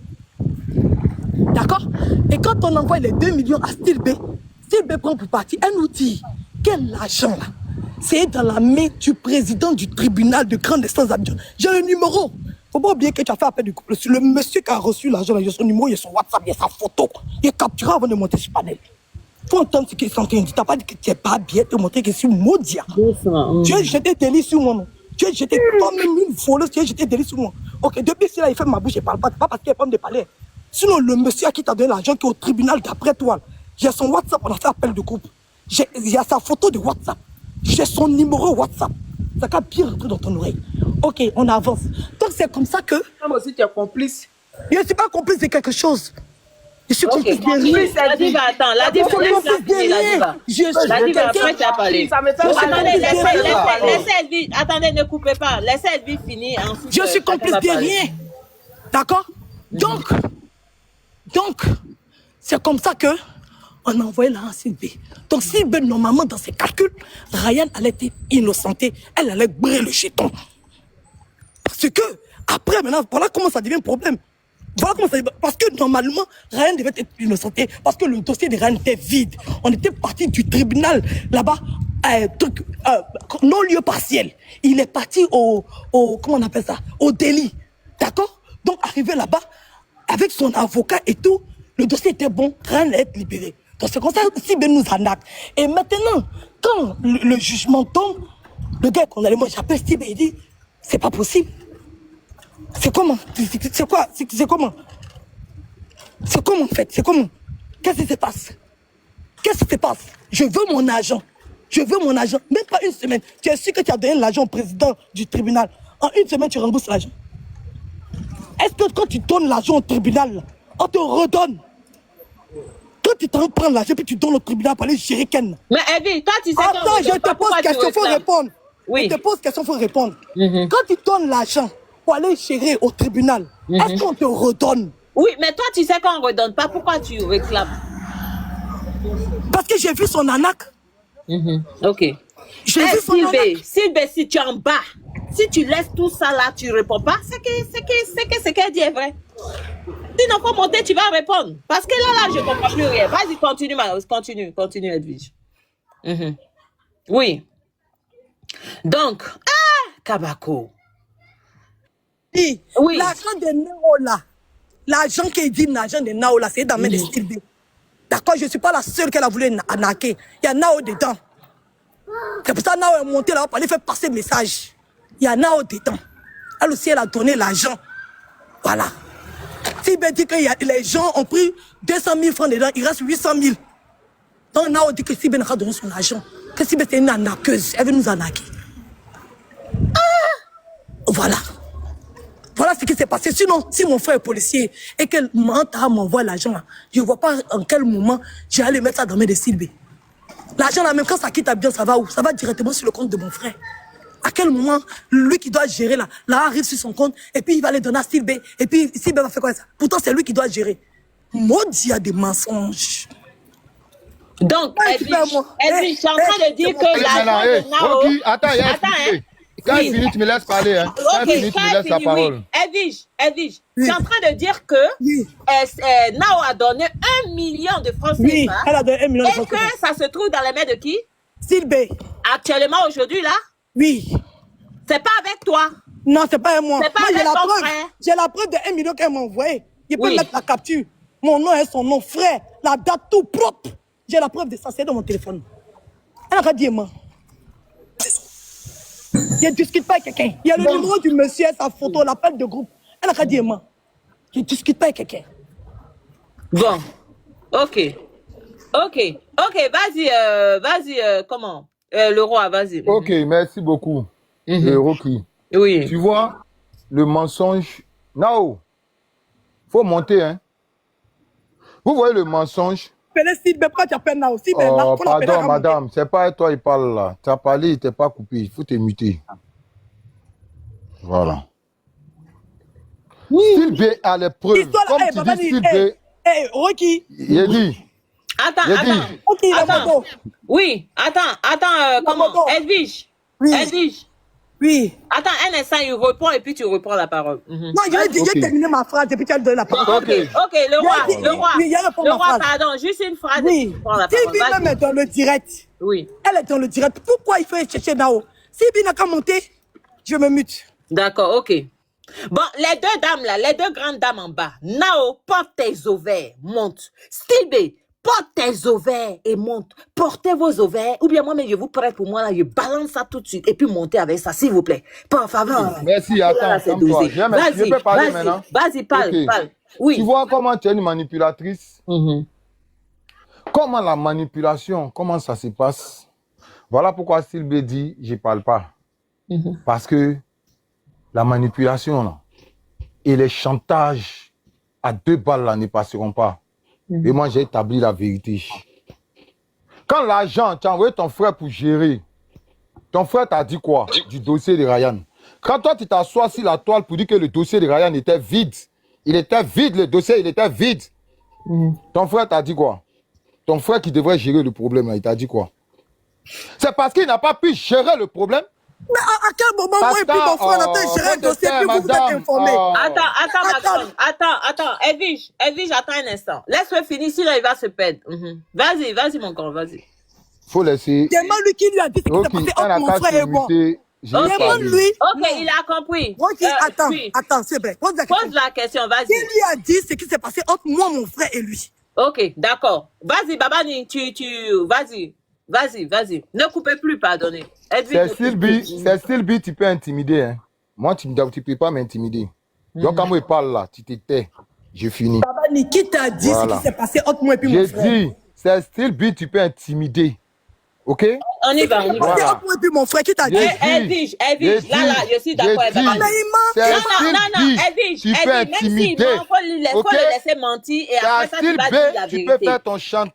D'accord? Et quand on envoie les 2 millions à Style B prend pour partie. Elle nous dit, quel argent là? C'est dans la main du président du tribunal de grande instance d'Abidjan. J'ai le numéro. Faut pas oublier que tu as fait appel du couple. Le monsieur qui a reçu l'argent, il a son numéro, il a son WhatsApp, il a sa photo. Il est capturé avant de monter sur le panel. Faut entendre ce qu'il est en train de dire. Tu n'as pas dit que tu n'es pas bien, te montrer que je suis maudit. Tu as jeté des lits sur moi, non? Tu as jeté toi-même une folie, tu as jeté des lits sur moi. Ok, depuis cela, il fait ma bouche, je ne parle pas. C'est pas parce qu'il est pas de parler. Sinon, le monsieur à qui t'a donné l'argent qui est au tribunal d'après toi, j'ai son WhatsApp, on a fait appel de couple. Il y a sa photo de WhatsApp. J'ai son numéro WhatsApp. Ça va bien rentrer dans ton oreille. Ok, on avance. Donc c'est comme ça que... Moi aussi, tu es complice. Je ne suis pas complice de quelque chose. Je suis complice de rien. La diva, attends. La diva, après tu as parlé. Laissez Edwige. Attendez, ne coupez pas. Laissez Edwige finir. Je suis complice de rien. D'accord? Donc, c'est comme ça que on a envoyé là à Sylvie. Donc Sylvie, normalement, dans ses calculs, Ryan allait être innocenté. Elle allait brûler le jeton. Parce que, après, maintenant, voilà comment ça devient un problème. Voilà comment ça devient. Parce que, normalement, Ryan devait être innocenté. Parce que le dossier de Ryan était vide. On était parti du tribunal, là-bas, non-lieu partiel. Il est parti au comment on appelle ça? Au délit. D'accord? Donc, arrivé là-bas, avec son avocat et tout, le dossier était bon, Ryan allait être libéré. Donc c'est comme ça que Sylvie nous arnaque. Et maintenant, quand le jugement tombe, le gars qu'on allait, moi j'appelle Sylvie et il dit, c'est pas possible. C'est comment? C'est quoi? C'est comment? C'est comment en fait? C'est comment? Qu'est-ce qui se passe? Qu'est-ce qui se passe? Je veux mon argent. Je veux mon argent. Même pas une semaine. Tu es sûr que tu as donné l'argent au président du tribunal. En une semaine, tu rembourses l'argent. Est-ce que quand tu donnes l'argent au tribunal, on te redonne? Quand tu t'en prends l'argent puis tu donnes au tribunal pour aller gérer Ken. Mais Evie, toi tu sais attends, je te pose question, il faut répondre. Oui. Je te pose question, il faut répondre. Quand tu donnes l'argent pour aller gérer au tribunal, est-ce qu'on te redonne? Oui, mais toi tu sais qu'on ne redonne pas. Pourquoi tu réclames? Parce que j'ai vu son arnaque. Ok. J'ai vu son arnaque. Sylvie, si tu es en bas, si tu laisses tout ça là, tu ne réponds pas, c'est que ce qu'elle dit est vrai. Sinon, faut monter, tu vas répondre. Parce que là, je ne comprends plus rien. Vas-y, continue, Edwige. Oui. Donc, Kabako. Oui. L'argent de Nao là, l'argent qu'il dit, l'argent de Nao là, c'est dans la main de Style B. D'accord, je ne suis pas la seule qu'elle a voulu arnaquer. Il y a Nao dedans. C'est pour ça que Nao est monté là-bas pour aller faire passer le message. Il y a Nao dedans. Elle aussi, elle a donné l'argent. Voilà. S'il dit que les gens ont pris 200 000 francs dedans, il reste 800 000. Donc, Nao dit que Sibé n'a pas donné son argent. Que Sibé c'est une arnaqueuse. Elle veut nous arnaquer. Voilà. Voilà ce qui s'est passé. Sinon, si mon frère est policier et que Manta m'envoie l'argent, je ne vois pas en quel moment j'ai allé mettre ça dans mes de Sylvie. L'argent là, même quand ça quitte bien, ça va où? Ça va directement sur le compte de mon frère. À quel moment, lui qui doit gérer là arrive sur son compte et puis il va les donner à Sylvie. Et puis Sylvie va faire quoi ça? Pourtant, c'est lui qui doit gérer. Maudit, il y a des mensonges. Donc, Edwige, je suis en train de dire que l'argent de Nao... Rocky, attends, quand il finit, tu me laisses parler. Hein. Quand il finit, tu me laisses la parole. Edwige, je suis en train de dire que Nao a donné 1 million de francs CFA. Elle a donné 1 million de francs CFA. Et que ça se trouve dans les mains de qui? Sylvie. Actuellement, aujourd'hui, là? Oui. C'est pas avec toi? Non, c'est pas avec moi. C'est pas avec ton frère? J'ai la preuve de 1 million qu'elle m'a envoyé. Je peux mettre la capture. Mon nom et son nom, frère. La date tout propre. J'ai la preuve de ça, c'est dans mon téléphone. Elle a dit moi. Je ne discute pas avec quelqu'un. Il y a le numéro du monsieur, sa photo, l'appel de groupe. Elle a dit moi. Je discute pas avec quelqu'un. Bon, ok, vas-y, comment le roi, vas-y. Ok, merci beaucoup. Rocky. Oui. Tu vois, le mensonge... Nao, faut monter, hein. Vous voyez le mensonge? Pourquoi tu appelles Nao? Pardon, madame, c'est pas toi qui parle là. Tu as parlé, il t'est pas coupé. Il faut te muter. Voilà. Sylvie a les preuves. Comme tu dis, Sylvie... Rocky. Il a dit. Attends. Oui, attends, comment? Edwige. Oui. Attends, un instant, il répond et puis tu reprends la parole. Non, j'ai terminé ma phrase et puis tu as donné la parole. Ok, le roi, pardon, juste une phrase et puis tu prends la parole. Sylvie même est dans le direct. Oui. Elle est dans le direct. Pourquoi il faut chercher Nao? Sylvie n'a qu'à monter, je me mute. D'accord, ok. Bon, les deux dames là, les deux grandes dames en bas. Nao, porte tes ovaires, monte. Stilbe, porte tes ovaires et monte. Portez vos ovaires, ou bien moi-même je vous prête pour moi là, je balance ça tout de suite et puis montez avec ça, s'il vous plaît. Par faveur. Merci, attends, calme-toi. Je peux parler maintenant. Vas-y, parle. Oui. Tu vois comment tu es une manipulatrice? Comment la manipulation, comment ça se passe? Voilà pourquoi Sylvie dit, je ne parle pas. Parce que la manipulation là, et les chantages à 2 balles là, ne passeront pas. Et moi, j'ai établi la vérité. Quand l'argent, tu as envoyé ton frère pour gérer, ton frère t'a dit quoi du dossier de Ryan? Quand toi, tu t'assois sur la toile pour dire que le dossier de Ryan était vide, il était vide, le dossier, il était vide. Ton frère t'a dit quoi? Ton frère qui devrait gérer le problème, là, il t'a dit quoi? C'est parce qu'il n'a pas pu gérer le problème. Mais à quel moment moi et puis mon frère on a géré un dossier puis vous êtes informé? Attends, Edwige, attends un instant. Laisse-le finir, sinon il va se perdre. Vas-y, mon grand, vas-y. Faut laisser. Demande-lui qui lui a dit ce qui s'est passé entre mon frère et moi. Demande-lui. Ok, il a compris. Attends, c'est vrai. Pose la question, vas-y. Qui lui a dit ce qui s'est passé entre moi, mon frère et lui? Ok, d'accord. Vas-y, Babani, vas-y. Ne coupez plus, pardonnez. C'est Sylvie, tu peux intimider. Hein. Moi, tu ne peux pas m'intimider. Donc, quand moi, je parle là, tu te tais. Je finis. Babani, qui t'a dit ce qui s'est passé entre moi et puis mon frère? J'ai dit, c'est Sylvie, tu peux intimider. Ok? On y va. Entre moi et puis mon frère, qui t'a dit? Edwige, là, je suis d'accord avec Babani. Non, Edwige, tu peux intimider. Faut le laisser mentir et après ça, tu vas dire la vérité. Tu peux faire ton chantage.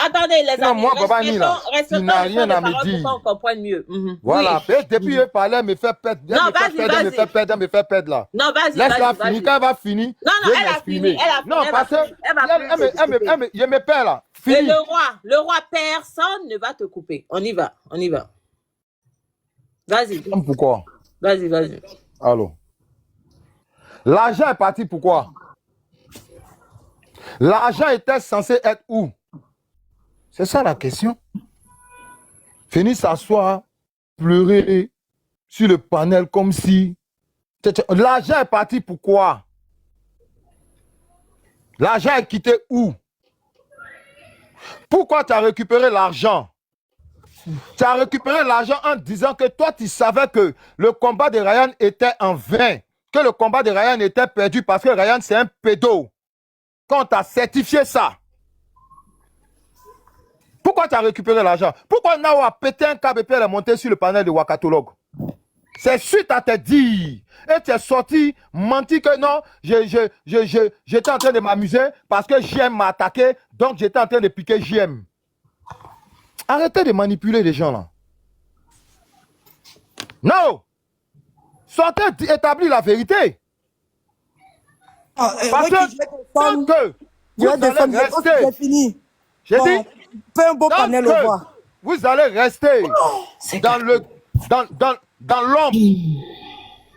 Attendez, les amis. Moi, Babani, là, tu n'as rien à me dire. Pour qu'on comprenne mieux. Voilà. Depuis je parlais, me fait perdre. Me fait perdre là. Non, vas-y. Laisse-la finir. Quand elle va finir, non, elle a fini. Non, parce que je me perds là. Et le roi, personne ne va te couper. On y va. Vas-y. Pourquoi? Vas-y. Allô. L'argent est parti pourquoi? L'argent était censé être où? C'est ça la question. Venir s'asseoir, pleurer sur le panel comme si... L'argent est parti pourquoi? L'argent est quitté où? Pourquoi tu as récupéré l'argent? Tu as récupéré l'argent en disant que toi, tu savais que le combat de Ryan était en vain, que le combat de Ryan était perdu parce que Ryan, c'est un pédo. Quand tu as certifié ça, pourquoi tu as récupéré l'argent? Pourquoi Nao a pété un câble et puis elle est montée sur le panel de Wakatologue? C'est suite à te dire. Et tu es sorti, menti que non, j'étais en train de m'amuser parce que JM m'a attaqué, donc j'étais en train de piquer JM. Arrêtez de manipuler les gens là. Non! Sortez, établir la vérité. Parce que tant que vous allez rester... J'ai dit, fais un beau panel au revoir. Vous allez rester dans l'ombre.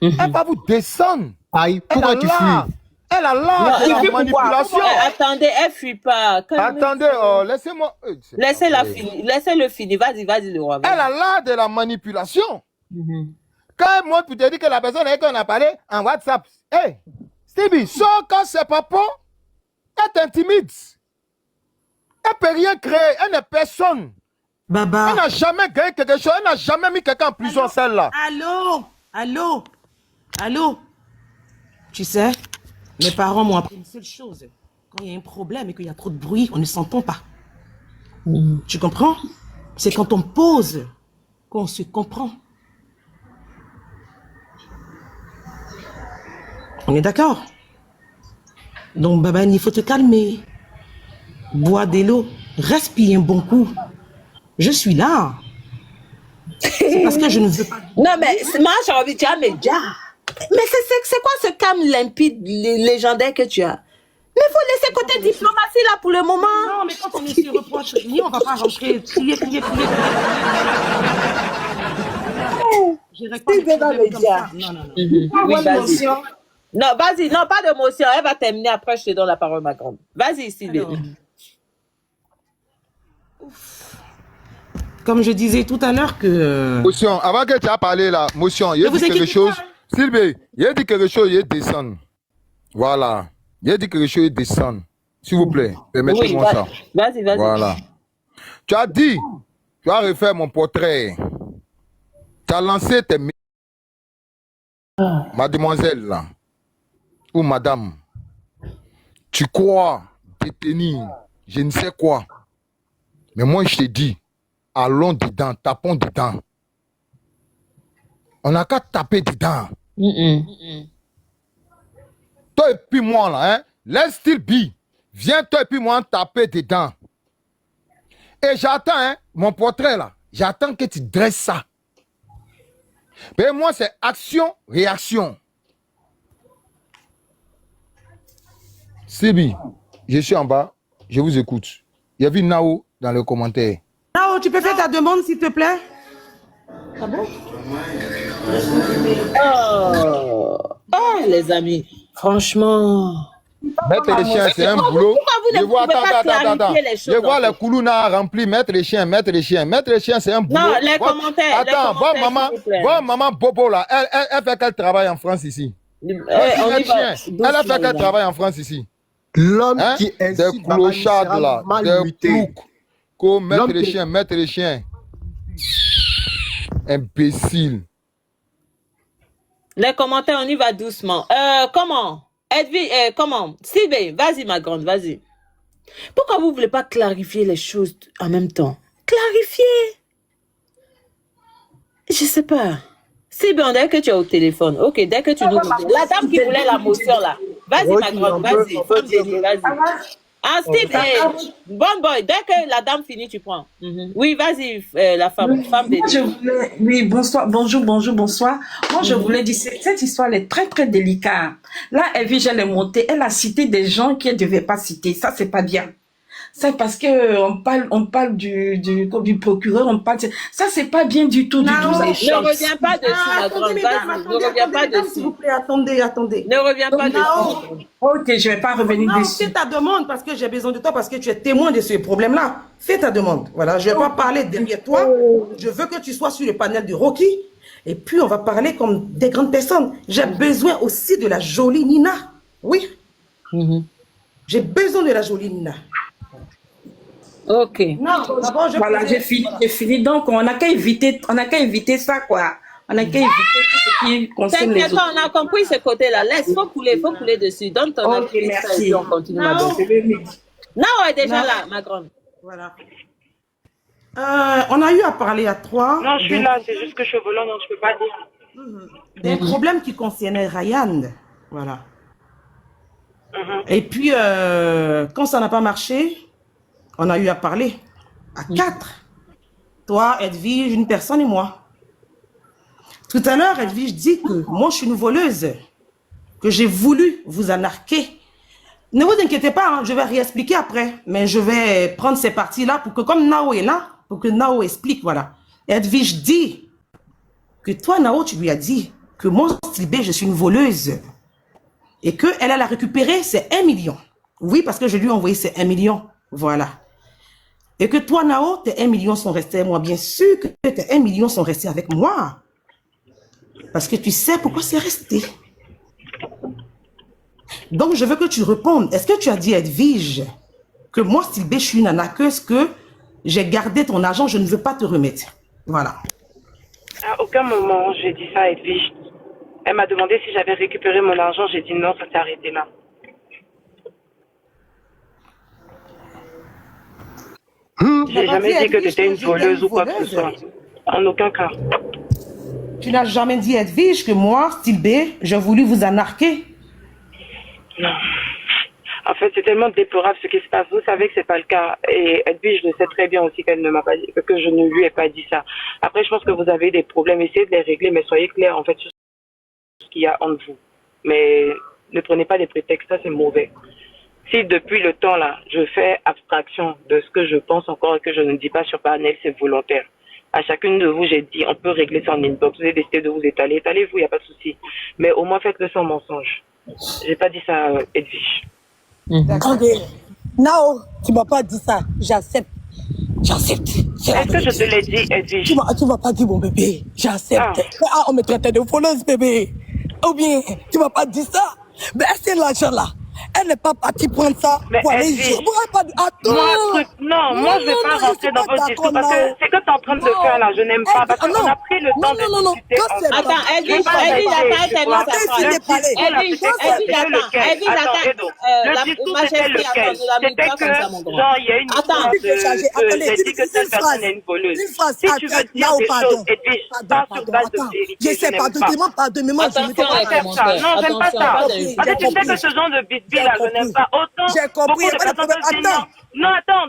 Elle va vous descendre. Aïe, pourquoi tu fuis? Elle a l'art de la manipulation. Attendez, elle fuit pas. Attendez, laissez-moi. Laissez-le finir. Vas-y, le roi. Elle a l'art de la manipulation. Quand moi, tu te dis que la personne avec qui on a parlé en WhatsApp, hey, Stevie, sors quand c'est pas bon, elle t'intimide. Elle ne peut rien créer, elle n'est personne. Baba. Elle n'a jamais gagné quelque chose, elle n'a jamais mis quelqu'un en prison, celle-là. Allô? Tu sais, Mes parents m'ont appris une seule chose. Quand il y a un problème et qu'il y a trop de bruit, on ne s'entend pas. Tu comprends? C'est quand on pose qu'on se comprend. On est d'accord? Donc, Babani, il faut te calmer. Bois de l'eau. Respire un bon coup. Je suis là. C'est parce que je ne veux pas... Non, mais moi, j'ai envie de dire, mais déjà. Mais c'est quoi ce calme limpide légendaire que tu as? Mais il faut laisser côté diplomatie là pour le moment. Non, mais quand on est sur reproche, on ne va pas rentrer. Crier. J'irai pas comme ça. Non. Oui, vas-y. Non, vas-y, non, pas d'émotion. Elle va terminer après, je te donne la parole, ma grande. Vas-y, Sylvie. Comme je disais tout à l'heure que... Motion, avant que tu aies parlé là, motion, il a dit quelque chose. Sylvie, il a dit quelque chose, il descend. Voilà. Il a dit quelque chose, il descend. S'il vous plaît, permettez-moi ça. Vas-y. Voilà. Tu as dit, tu as refait mon portrait. Tu as lancé tes... Mademoiselle là, ou madame, tu crois détenir, je ne sais quoi. Mais moi, je te dis, allons dedans, tapons dedans. On n'a qu'à taper dedans. Toi et puis moi, là, hein, laisse-t-il be. Viens, toi et puis moi, taper dedans. Et j'attends, hein, mon portrait, là. J'attends que tu dresses ça. Mais moi, c'est action, réaction. Sibi, je suis en bas. Je vous écoute. Il y a vu Nao dans les commentaires. Nao, tu peux faire ta demande, s'il te plaît? Ah bon? Oh, les amis, franchement. Mettre les chiens, c'est un boulot. Je vois, attends. Je vois les coulouna remplis. Mettre les chiens. Mettre les chiens, c'est un boulot. Non, les commentaires. Attends, vois maman Bobo là. Elle fait quel travail en France ici? Elle a fait quel travail en France ici? L'homme qui des clochards là, des ploucs. Mettre les chiens. Imbécile. Les commentaires, on y va doucement. Comment? Edwige, comment? Sylvie, vas-y ma grande, vas-y. Pourquoi vous ne voulez pas clarifier les choses en même temps? Clarifier? Je sais pas. Sylvie, on dirait que tu es au téléphone. Ok, dès que tu nous... La dame qui voulait la motion là. Vas-y ma grande, vas-y. Vas-y. Ah, Steve, bon boy, dès que la dame finit, tu prends. Oui, vas-y, la femme des... Oui, bonjour. Moi, je voulais dire, cette histoire elle est très, très délicate. Là, Evie, elle est montée, elle a cité des gens qu'elle ne devait pas citer. Ça, c'est pas bien. C'est parce que on parle du procureur, on parle... Ça, c'est pas bien du tout, Ne reviens pas dessus, ma grande. Ne reviens pas dessus. S'il vous plaît, attendez. Ne reviens pas dessus. Ok, je vais pas revenir dessus. Fais ta demande parce que j'ai besoin de toi, parce que tu es témoin de ce problème-là. Fais ta demande. Voilà, je vais pas parler derrière toi. Je veux que tu sois sur le panel de Rocky. Et puis, on va parler comme des grandes personnes. J'ai besoin aussi de la jolie Nina. Oui. J'ai besoin de la jolie Nina. Ok. Non, voilà, j'ai fini. Donc, on n'a qu'à éviter ça, quoi. On n'a qu'à éviter tout ce qui concerne les autres. On a compris ce côté-là. Faut couler dessus. Donne ton avis. Merci. On continue. Non, elle est déjà là, ma grande. Voilà. On a eu à parler à 3. Non, je suis là. C'est juste que je suis au volant, donc je peux pas dire. Des problèmes qui concernaient Ryan. Voilà. Et puis, quand ça n'a pas marché, on a eu à parler à 4. Toi, Edwige, une personne et moi. Tout à l'heure, Edwige dit que moi, je suis une voleuse, que j'ai voulu vous anarquer. Ne vous inquiétez pas, hein, je vais réexpliquer après, mais je vais prendre ces parties-là pour que, comme Nao est là, pour que Nao explique, voilà. Edwige dit que toi, Nao, tu lui as dit que moi, Sylvie, je suis une voleuse et qu'elle a récupéré ses 1 million. Oui, parce que je lui ai envoyé ces 1 million. Voilà. Et que toi, Nao, tes 1 million sont restés avec moi. Bien sûr que tes 1 million sont restés avec moi. Parce que tu sais pourquoi c'est resté. Donc, je veux que tu répondes. Est-ce que tu as dit, Edwige, que moi, Sylvie, je suis une arnaqueuse, que j'ai gardé ton argent, je ne veux pas te remettre? Voilà. À aucun moment, j'ai dit ça à Edwige. Elle m'a demandé si j'avais récupéré mon argent. J'ai dit non, ça s'est arrêté là. J'ai jamais dit que tu étais une voleuse ou quoi que ce soit. En aucun cas. Tu n'as jamais dit, Edwige, que moi, style B, j'ai voulu vous anarquer. Non. En fait, c'est tellement déplorable ce qui se passe. Vous savez que c'est pas le cas. Et Edwige, je sais très bien aussi qu'elle ne m'a pas dit, que je ne lui ai pas dit ça. Après, je pense que vous avez des problèmes. Essayez de les régler, mais soyez clairs, en fait, sur ce qu'il y a entre vous. Mais ne prenez pas des prétextes, ça c'est mauvais. Si depuis le temps là, je fais abstraction de ce que je pense encore et que je ne dis pas sur panel, c'est volontaire. À chacune de vous, j'ai dit, on peut régler ça en inbox. Vous avez décidé de vous étaler. Étalez-vous, il n'y a pas de souci. Mais au moins, faites-le sans mensonge. J'ai pas dit ça, Edwige. Attendez, Nao, tu m'as pas dit ça. J'accepte. J'accepte. Est-ce que je te l'ai dit, Edwige? Tu m'as pas dit, mon bébé. J'accepte. Ah, on me traitait de voleuse, bébé. Ou bien, tu m'as pas dit ça. Mais c'est l'argent là. Elle n'est pas partie prendre ça pour aller jouer. Moi, je vais pas rentrer dans votre discours parce que c'est que tu es en train de faire là, je n'aime pas. Parce qu'on a pris le temps de discuter. Attends, Edwige, attends, le discours, c'était lequel? C'était que, genre, il y a une histoire de... J'ai dit que telle personne est une voleuse. Si tu veux dire des choses, Edwige, pas sur base de vérité, je n'aime pas. Attention, non, j'aime pas ça. Parce que tu sais que ce genre de bisbille là, je n'aime pas. Autant beaucoup de personnes disent non. Non, attends,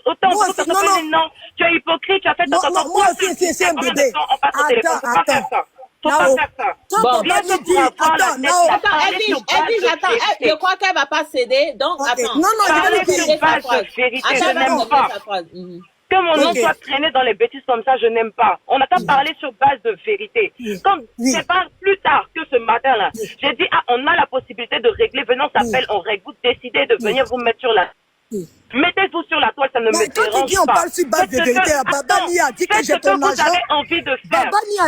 autant beaucoup de personnes disent non. Tu es hypocrite, tu as fait ton temps. Moi aussi, c'est un bébé. Attends. Faut pas faire ça. Bon, Edwige, attends, je crois qu'elle va pas céder, donc attends. Non, je vais dire base de vérité, je n'aime pas. Que mon nom soit traîné dans les bêtises comme ça, je n'aime pas. On n'a qu'à parler sur base de vérité. Comme c'est pas plus tard que ce matin-là, j'ai dit, on a la possibilité de régler, venons, on s'appelle, on règle. Vous décidez de venir vous mettre sur la... Mettez-vous sur la toile, ça ne me dérange pas. Mais quand tu dis on parle sur base de vérité, Babani a dit que j'ai ton argent. Vous avez envie de faire. Babani a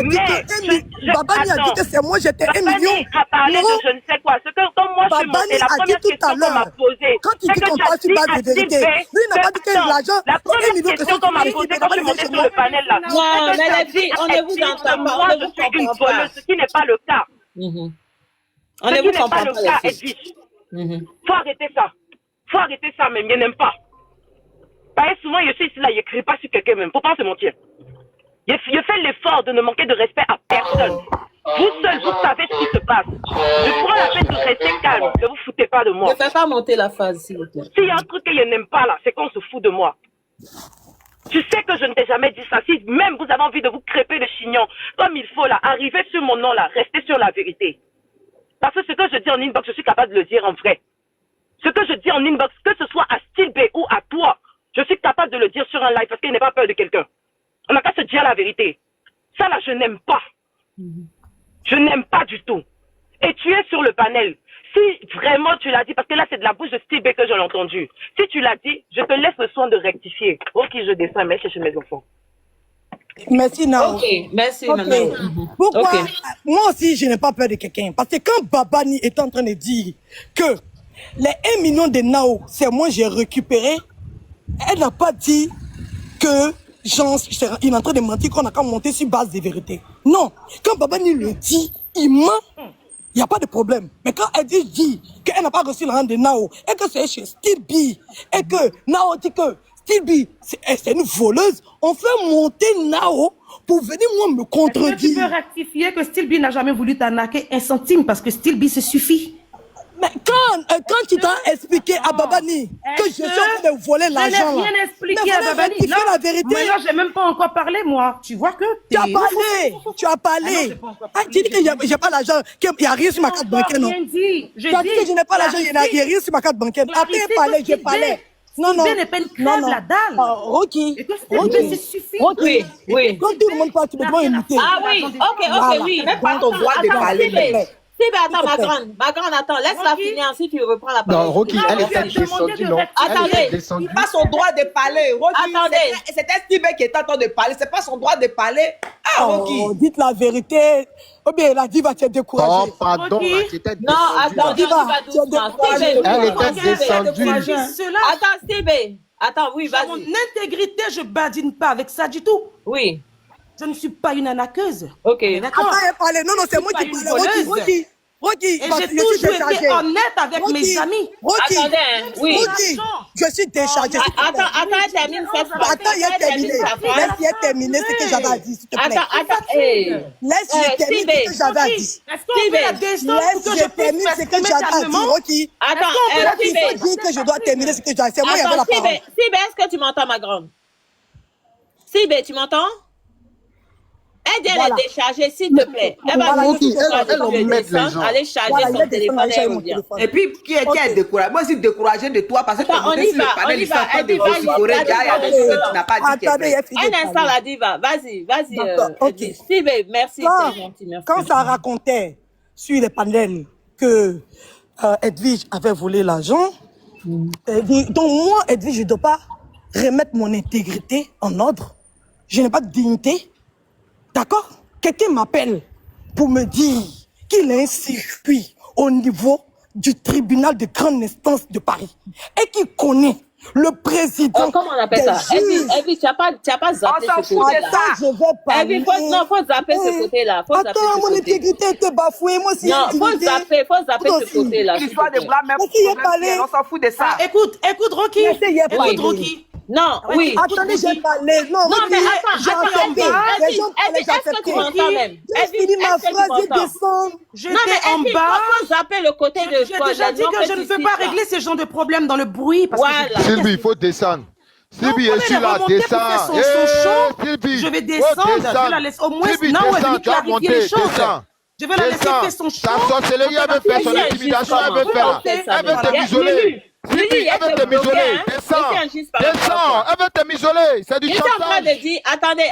dit que c'est moi, j'étais 1 million. Babani a parlé de je ne sais quoi. Ce que comme moi je suis montée, la première question qu'on m'a posée, quand tu dis qu'on parle sur base de vérité, lui n'a pas dit que l'argent, la première question qu'on m'a posée quand je suis montée sur le panel là. Non, mais les filles, on ne vous entend pas. Moi, je suis une voleuse, ce qui n'est pas le cas. On ne vous entend pas, les filles. Faut arrêter ça. Faut arrêter ça, même, je n'aime pas. Parce que souvent, je suis ici, là, je ne crie pas sur quelqu'un même. Faut pas se mentir. Je fais l'effort de ne manquer de respect à personne. Vous seuls, vous savez ce qui se passe. Je prends la peine de rester calme. Ne vous foutez pas de moi. Ne fais pas monter la phase, s'il vous plaît. S'il y a un truc que je n'aime pas, là, c'est qu'on se fout de moi. Tu sais que je ne t'ai jamais dit ça. Si même vous avez envie de vous crêper le chignon, comme il faut, là, arrivez sur mon nom, là, restez sur la vérité. Parce que ce que je dis en inbox, je suis capable de le dire en vrai. Ce que je dis en inbox, que ce soit à Style B ou à toi, je suis capable de le dire sur un live parce qu'il n'est pas peur de quelqu'un. On n'a qu'à se dire la vérité. Ça là, je n'aime pas. Je n'aime pas du tout. Et tu es sur le panel. Si vraiment tu l'as dit, parce que là c'est de la bouche de Style B que j'ai entendu. Si tu l'as dit, je te laisse le soin de rectifier. Ok, je descends, mais chez mes enfants. Merci, Nao. Ok, merci, Nao. Pourquoi moi aussi, je n'ai pas peur de quelqu'un. Parce que quand Babani est en train de dire que les 1 million de Nao, c'est moi j'ai récupéré, elle n'a pas dit que il est en train de mentir qu'on a qu'à monter sur base de vérité. Non, quand Babani le dit, il ment, il n'y a pas de problème. Mais quand elle dit qu'elle n'a pas reçu l'argent de Nao, et que c'est chez Style B, et que Nao dit que Style B, c'est une voleuse, on fait monter Nao pour venir moi me contredire. Tu peux rectifier que Style B n'a jamais voulu t'arnaquer 1 centime parce que Style B, ça suffit. Mais quand tu t'as expliqué à Babani que je suis en train de voler l'argent, je n'ai rien expliqué à Babani. Non, la vérité. Mais là, je n'ai même pas encore parlé, moi. Tu vois que... Tu as parlé. Tu dis que je n'ai pas l'argent, qu'il n'y a rien sur ma carte bancaire, non? Tu as dit que je n'ai pas l'argent, il n'y a rien sur ma carte bancaire. Après, je parlais. Non. n'est pas une crème, la dalle. Rocky. Ça suffit. Oui. Quand tout le monde parle, tu me dois imiter. Ah oui, ok, oui. Même pas ton droit de parler, mais... Si, mais attends, ma grande, attends, laisse-la finir, ensuite tu reprends la parole. Non, Rocky, elle était descendue, non? Attendez. Il n'a pas son droit de parler. Attendez. C'était Steve qui était en train de parler, c'est pas son droit de parler. Ah, Rocky. Dites la vérité. Ou bien la diva t'es découragée. Oh, pardon, tu étais non, attends, diva doucement. Elle était descendue. Attends, Steve. Attends, oui, vas-y. Mon intégrité, je badine pas avec ça du tout. Oui. Je ne suis pas une arnaqueuse. Ok. D'accord. Non, c'est moi qui parle. Rocky. Et j'ai toujours été honnête avec mes amis. Rocky. Attendez, oui. Je suis déchargée. Attends, elle termine cette phrase. Attends, il a terminé. Laisse terminer ce que j'avais à dire, s'il te plaît. Attends, Laisse terminer ce que j'avais à dire. Est-ce qu'on peut la descendre pour que je termine ce que j'avais à dire, Rocky. Attends, il faut dire que je dois terminer ce que je dois. C'est moi qui avais la parole. Sibé, est-ce que tu m'entends, ma grande? Sibé, tu m'entends? Elle vient les décharger, s'il te plaît. Elle va aller charger son téléphone, elle revient. Et puis, qui est découragé? Moi, je suis découragé de toi parce que on y va. Tu n'as pas dit un instant, la diva. Vas-y. Sibé, merci. Quand ça racontait sur les panels que Edwige avait volé l'argent, donc moi, Edwige, je ne dois pas remettre mon intégrité en ordre. Je n'ai pas de dignité. D'accord? Quelqu'un m'appelle pour me dire qu'il a un circuit au niveau du tribunal de grande instance de Paris et qu'il connaît le président. Comment on appelle ça? Evie, tu n'as pas zappé ce côté-là. Je vais parler. Evie, faut zapper ce côté-là. Attends, mon intégrité était bafouée. Moi aussi, non, faut zapper ce côté-là. L'histoire de blanc, même on s'en fout de ça. Écoute, Rocky. Écoute, Rocky. Non, oui. Attendez, j'ai parlé. Non, mais attends. Est-ce que tu m'entends même? J'ai fini ma phrase et descendre. J'étais en bas. Faut zapper le côté de J'ai déjà dit que je ne peux pas régler ce genre de problème dans le bruit. Sylvie, il faut descendre. Sylvie, je suis là, descends. Je vais descendre. Je vais la laisser au moins. Non, elle veut clarifier les choses. Je vais la laisser faire son show. Ta sorcellerie, elle veut faire son intimidation, elle veut faire. Elle veut te m'isoler. Sylvie, elle veut te m'isoler. Descends. Elle veut te m'isoler. C'est du chantage. Il est en train de dire, attendez.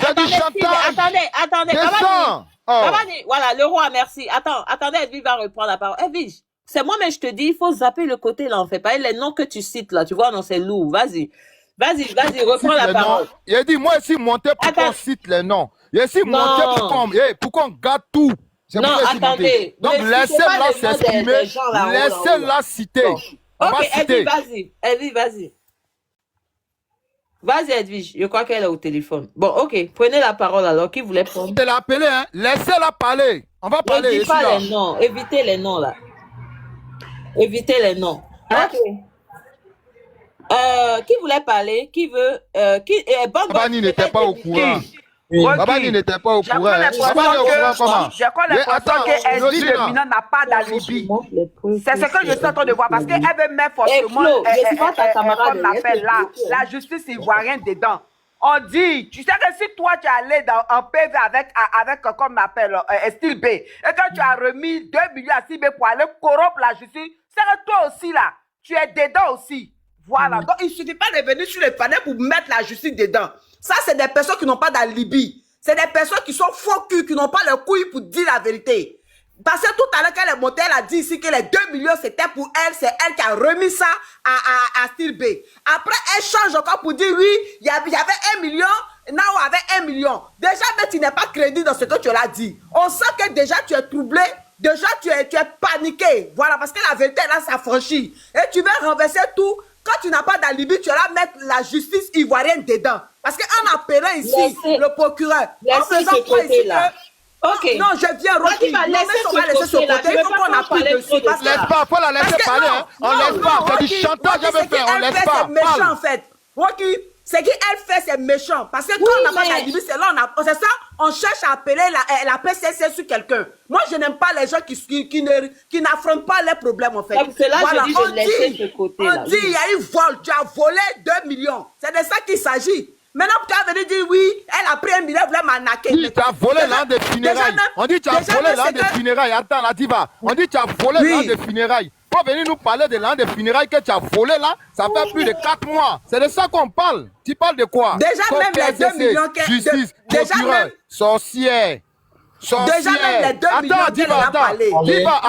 Descends. Voilà, le roi, merci. Attendez, Edwige va reprendre la parole. Edwige, c'est moi-même, je te dis, il faut zapper le côté, là, on fait pas les noms que tu cites, là. Tu vois, non, c'est lourd. Vas-y, reprends la parole. Il a dit, moi, ici, monter pour qu'on cite les noms. Ici, monter pour qu'on garde tout. Non, attendez. Donc, laissez-la s'exprimer. Laissez-la citer. Ok, Edwige, vas-y. Vas-y, Edwige. Je crois qu'elle est au téléphone. Bon, ok. Prenez la parole alors. Qui voulait prendre? Je l'ai appelée, hein. Laissez-la parler. On va parler. Ne dis pas les noms. Évitez les noms, là. Évitez les noms. Ok. Qui voulait parler? Qui veut? Babani n'était pas au courant. Babani n'était pas au courant. J'ai encore l'impression que Edwige de Milan n'a pas d'alibi. C'est ce que je suis en train de voir parce qu'elle veut mettre forcément comme on appelle là, la justice ivoirienne dedans. On dit, tu sais que si toi tu es allé en PV avec comme on appelle Style B et que tu as remis 2 millions à Style B pour aller corrompre la justice, c'est que toi aussi là, tu es dedans aussi. Voilà. Donc il ne suffit pas de venir sur le panel pour mettre la justice dedans. Ça, c'est des personnes qui n'ont pas d'alibi. C'est des personnes qui sont faux culs, qui n'ont pas le couille pour dire la vérité. Parce que tout à l'heure, quand elle est montée, elle a dit ici que les 2 millions, c'était pour elle. C'est elle qui a remis ça à Style B. Après, elle change encore pour dire oui, il y avait 1 million, Nao avait 1 million. Déjà, mais tu n'es pas crédible dans ce que tu l'as dit. On sent que déjà, tu es troublé. Déjà, tu es paniqué. Voilà, parce que la vérité, là, ça franchit. Et tu veux renverser tout. Quand tu n'as pas d'alibi, tu vas mettre la justice ivoirienne dedans. Parce qu'en appelant ici le procureur, en faisant quoi ici Ok. Non, je viens, Rocky. On va laisser ce côté. Il faut qu'on appuie dessus. Laisse pas, faut la laisser parler. On laisse pas. C'est du chantage qu'elle veut faire. On laisse pas. C'est méchant, en fait. Rocky, ce qu'elle fait, c'est méchant. Parce que quand on n'a pas d'alibi, c'est là, c'est ça, on cherche à appeler la PCC sur quelqu'un. Moi, je n'aime pas les gens qui n'affrontent pas les problèmes, en fait. C'est là que je dis de laisser ce côté-là. On dit, il y a eu vol, tu as volé 2 millions. C'est de ça qu'il s'agit. Maintenant, tu as venu dire oui, elle a pris 1 million, elle voulait m'arnaquer. Tu as volé l'an des funérailles. On dit tu as volé l'an des funérailles. Attends, la diva. On dit tu as volé l'an des funérailles. Pour venir nous parler de l'an des funérailles que tu as volé là, ça fait plus de 4 mois. C'est de ça qu'on parle. Tu parles de quoi? Déjà même les 2 millions justice, procureur, sorcière. Déjà même les 2 millions qu'elle a parlé. Diva,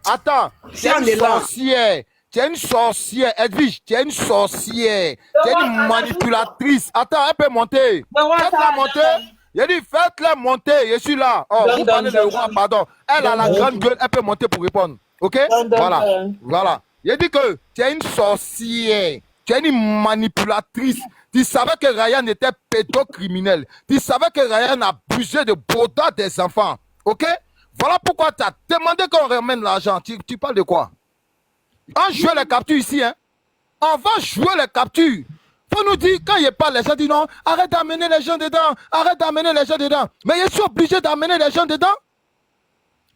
attends. Tu es une sorcière. Tu es une sorcière, Edwige, tu es une sorcière. Tu es une manipulatrice. Attends, elle peut monter. Faites-la monter. Il dit, faites-la monter. Je suis là. Oh, vous parlez de roi, pardon. Elle a la grande gueule, elle peut monter pour répondre. Ok? Voilà. Il dit que tu es une sorcière. Tu es une manipulatrice. Tu savais que Ryan était pédocriminel. Tu savais que Ryan abusait de Boda des enfants. Ok? Voilà pourquoi tu as demandé qu'on ramène l'argent. Tu parles de quoi? On joue les captures ici, hein. On va jouer les captures. Faut nous dire, quand il parle, les gens disent non, arrête d'amener les gens dedans, arrête d'amener les gens dedans. Mais je suis obligé d'amener les gens dedans.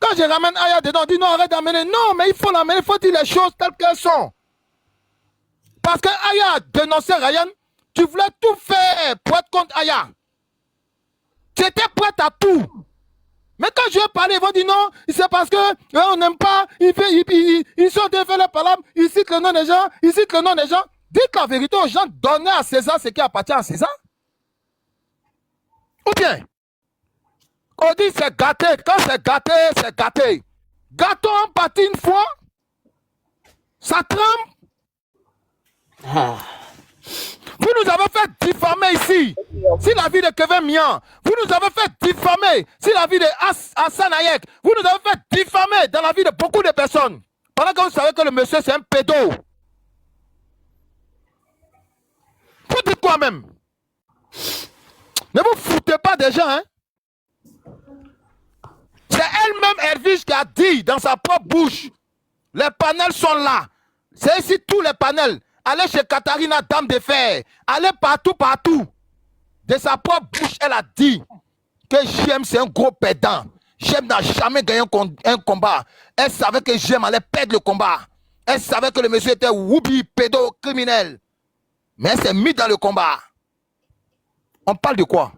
Quand je ramène Aya dedans, on dit non, arrête d'amener. Non, mais il faut l'amener, il faut dire les choses telles qu'elles sont. Parce que Aya a dénoncé Ryan, tu voulais tout faire pour être contre Aya. Tu étais prête à tout. Mais quand je vais parler, ils vont dire non, c'est parce que on n'aime pas, ils sont défaits les palabres, ils citent le nom des gens, ils citent le nom des gens. Dites la vérité aux gens, donnez à César ce qui appartient à César. Ou bien, on dit c'est gâté, quand c'est gâté, c'est gâté. Gâteau en pâtit une fois, ça tremble. Vous nous avez fait diffamer ici. Si la vie de Kevin Mian, vous nous avez fait diffamer. Si la vie de Hassan Hayek, vous nous avez fait diffamer dans la vie de beaucoup de personnes. Pendant que vous savez que le monsieur c'est un pédo. Vous dites quoi même? Ne vous foutez pas des gens, hein? C'est elle-même, Edwige, qui a dit dans sa propre bouche. Les panels sont là. C'est ici tous les panels. Allez chez Katharina, dame de fer. Allez partout, partout. De sa propre bouche, elle a dit que JM, c'est un gros pédant. JM n'a jamais gagné un combat. Elle savait que JM allait perdre le combat. Elle savait que le monsieur était woubi, pédocriminel. Mais elle s'est mise dans le combat. On parle de quoi?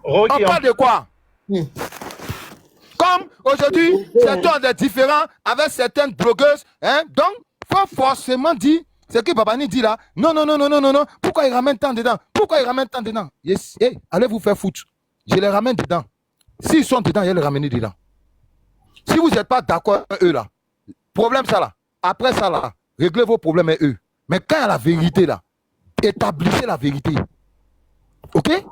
On parle de quoi? Comme aujourd'hui, certains est différents avec certaines blogueuses. Hein? Donc, il faut forcément dire ce que Babani dit là. Non, non, non, non, non, non, non. Pourquoi il ramène tant dedans? Pourquoi il ramène tant dedans? Yes. Hey, allez vous faire foutre. Je les ramène dedans. S'ils sont dedans, il les ramener dedans. Si vous n'êtes pas d'accord avec eux là, problème ça là. Après ça là, réglez vos problèmes avec eux. Mais quand il y a la vérité là, établissez la vérité. Ok?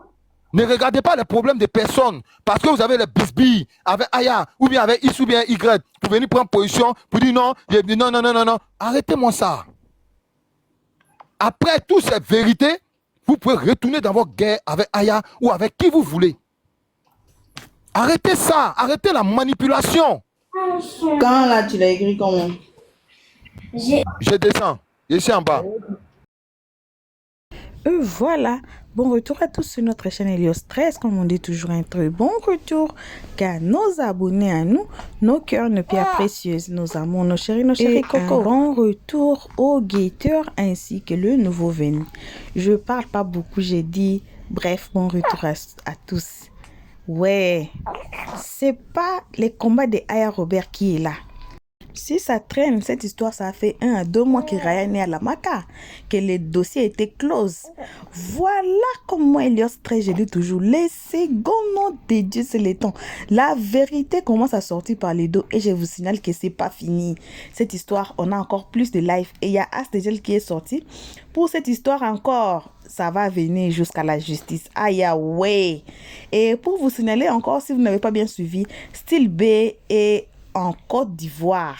Ne regardez pas les problèmes des personnes parce que vous avez les bisbilles avec Aya ou bien avec X ou bien Y pour venir prendre position pour dire non, non, non, non, non, non. Arrêtez-moi ça. Après toutes ces vérités, vous pouvez retourner dans votre guerre avec Aya ou avec qui vous voulez. Arrêtez ça. Arrêtez la manipulation. Quand là, tu l'as écrit comment? Je descends. Je suis en bas. Voilà, bon retour à tous sur notre chaîne Helios 13, comme on dit toujours un très bon retour, car nos abonnés à nous, nos cœurs, nos pierres précieuses, nos amours, nos chéris coco. Un bon retour aux guetteurs ainsi que le nouveau venu. Je parle pas beaucoup, j'ai dit, bref, bon retour à tous. Ouais, c'est pas les combats de Aya Robert qui est là. Si ça traîne, cette histoire, ça a fait 1 à 2 mois que Ryan est à la Maca, que le dossier était close. Voilà comment Helios 13, je dis toujours, les seconds noms de Dieu, c'est le temps. La vérité commence à sortir par les dos et je vous signale que c'est pas fini. Cette histoire, on a encore plus de live et il y a Astegel qui est sorti. Pour cette histoire encore, ça va venir jusqu'à la justice. Aïe, ouais. Et pour vous signaler encore, si vous n'avez pas bien suivi, Style B est en Côte d'Ivoire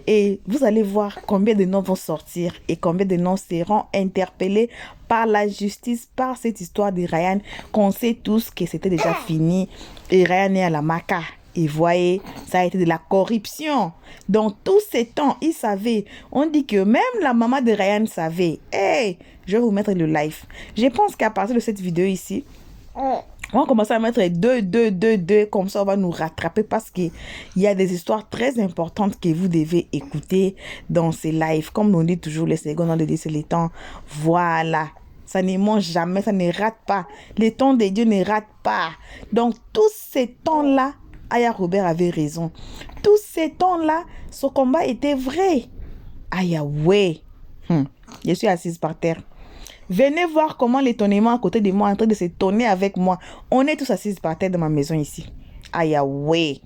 et vous allez voir combien de noms vont sortir et combien de noms seront interpellés par la justice par cette histoire de Ryan qu'on sait tous que c'était déjà fini et Ryan est à la Maca et voyez ça a été de la corruption. Dans tous ces temps ils savaient, on dit que même la maman de Ryan savait. Hey, je vais vous mettre le live. Je pense qu'à partir de cette vidéo ici on va commencer à mettre 2, comme ça on va nous rattraper parce qu'il y a des histoires très importantes que vous devez écouter dans ces lives. Comme on dit toujours, les secondes de Dieu, c'est les temps. Voilà, ça ne mange jamais, ça ne rate pas. Les temps de Dieu ne ratent pas. Donc tous ces temps-là, Aya Robert avait raison. Tous ces temps-là, ce combat était vrai. Aya, ouais. Je suis assise par terre. Venez voir comment l'étonnement à côté de moi est en train de s'étonner avec moi. On est tous assis par terre dans ma maison ici. Aïe, ouais.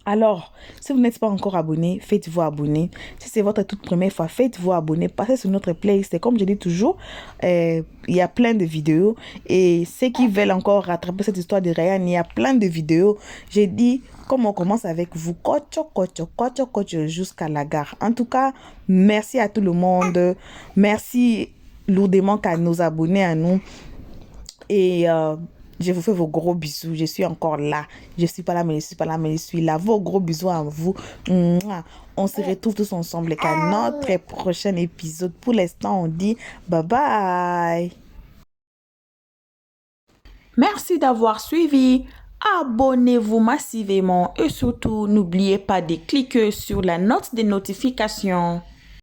Alors, si vous n'êtes pas encore abonné, faites-vous abonner. Si c'est votre toute première fois, faites-vous abonner. Passez sur notre playlist. Comme je dis toujours, il y a plein de vidéos. Et ceux qui veulent encore rattraper cette histoire de Ryan, il y a plein de vidéos. J'ai dit, comme on commence avec vous, kocho, jusqu'à la gare. En tout cas, merci à tout le monde. Merci lourdement qu'à nos abonnés à nous. Et Je vous fais vos gros bisous. Je suis encore là. Je suis pas là, mais je suis pas là, mais je suis là. Vos gros bisous à vous. Mouah. On se retrouve tous ensemble à notre prochain épisode. Pour l'instant, on dit bye bye. Merci d'avoir suivi. Abonnez-vous massivement et surtout, n'oubliez pas de cliquer sur la note de notification.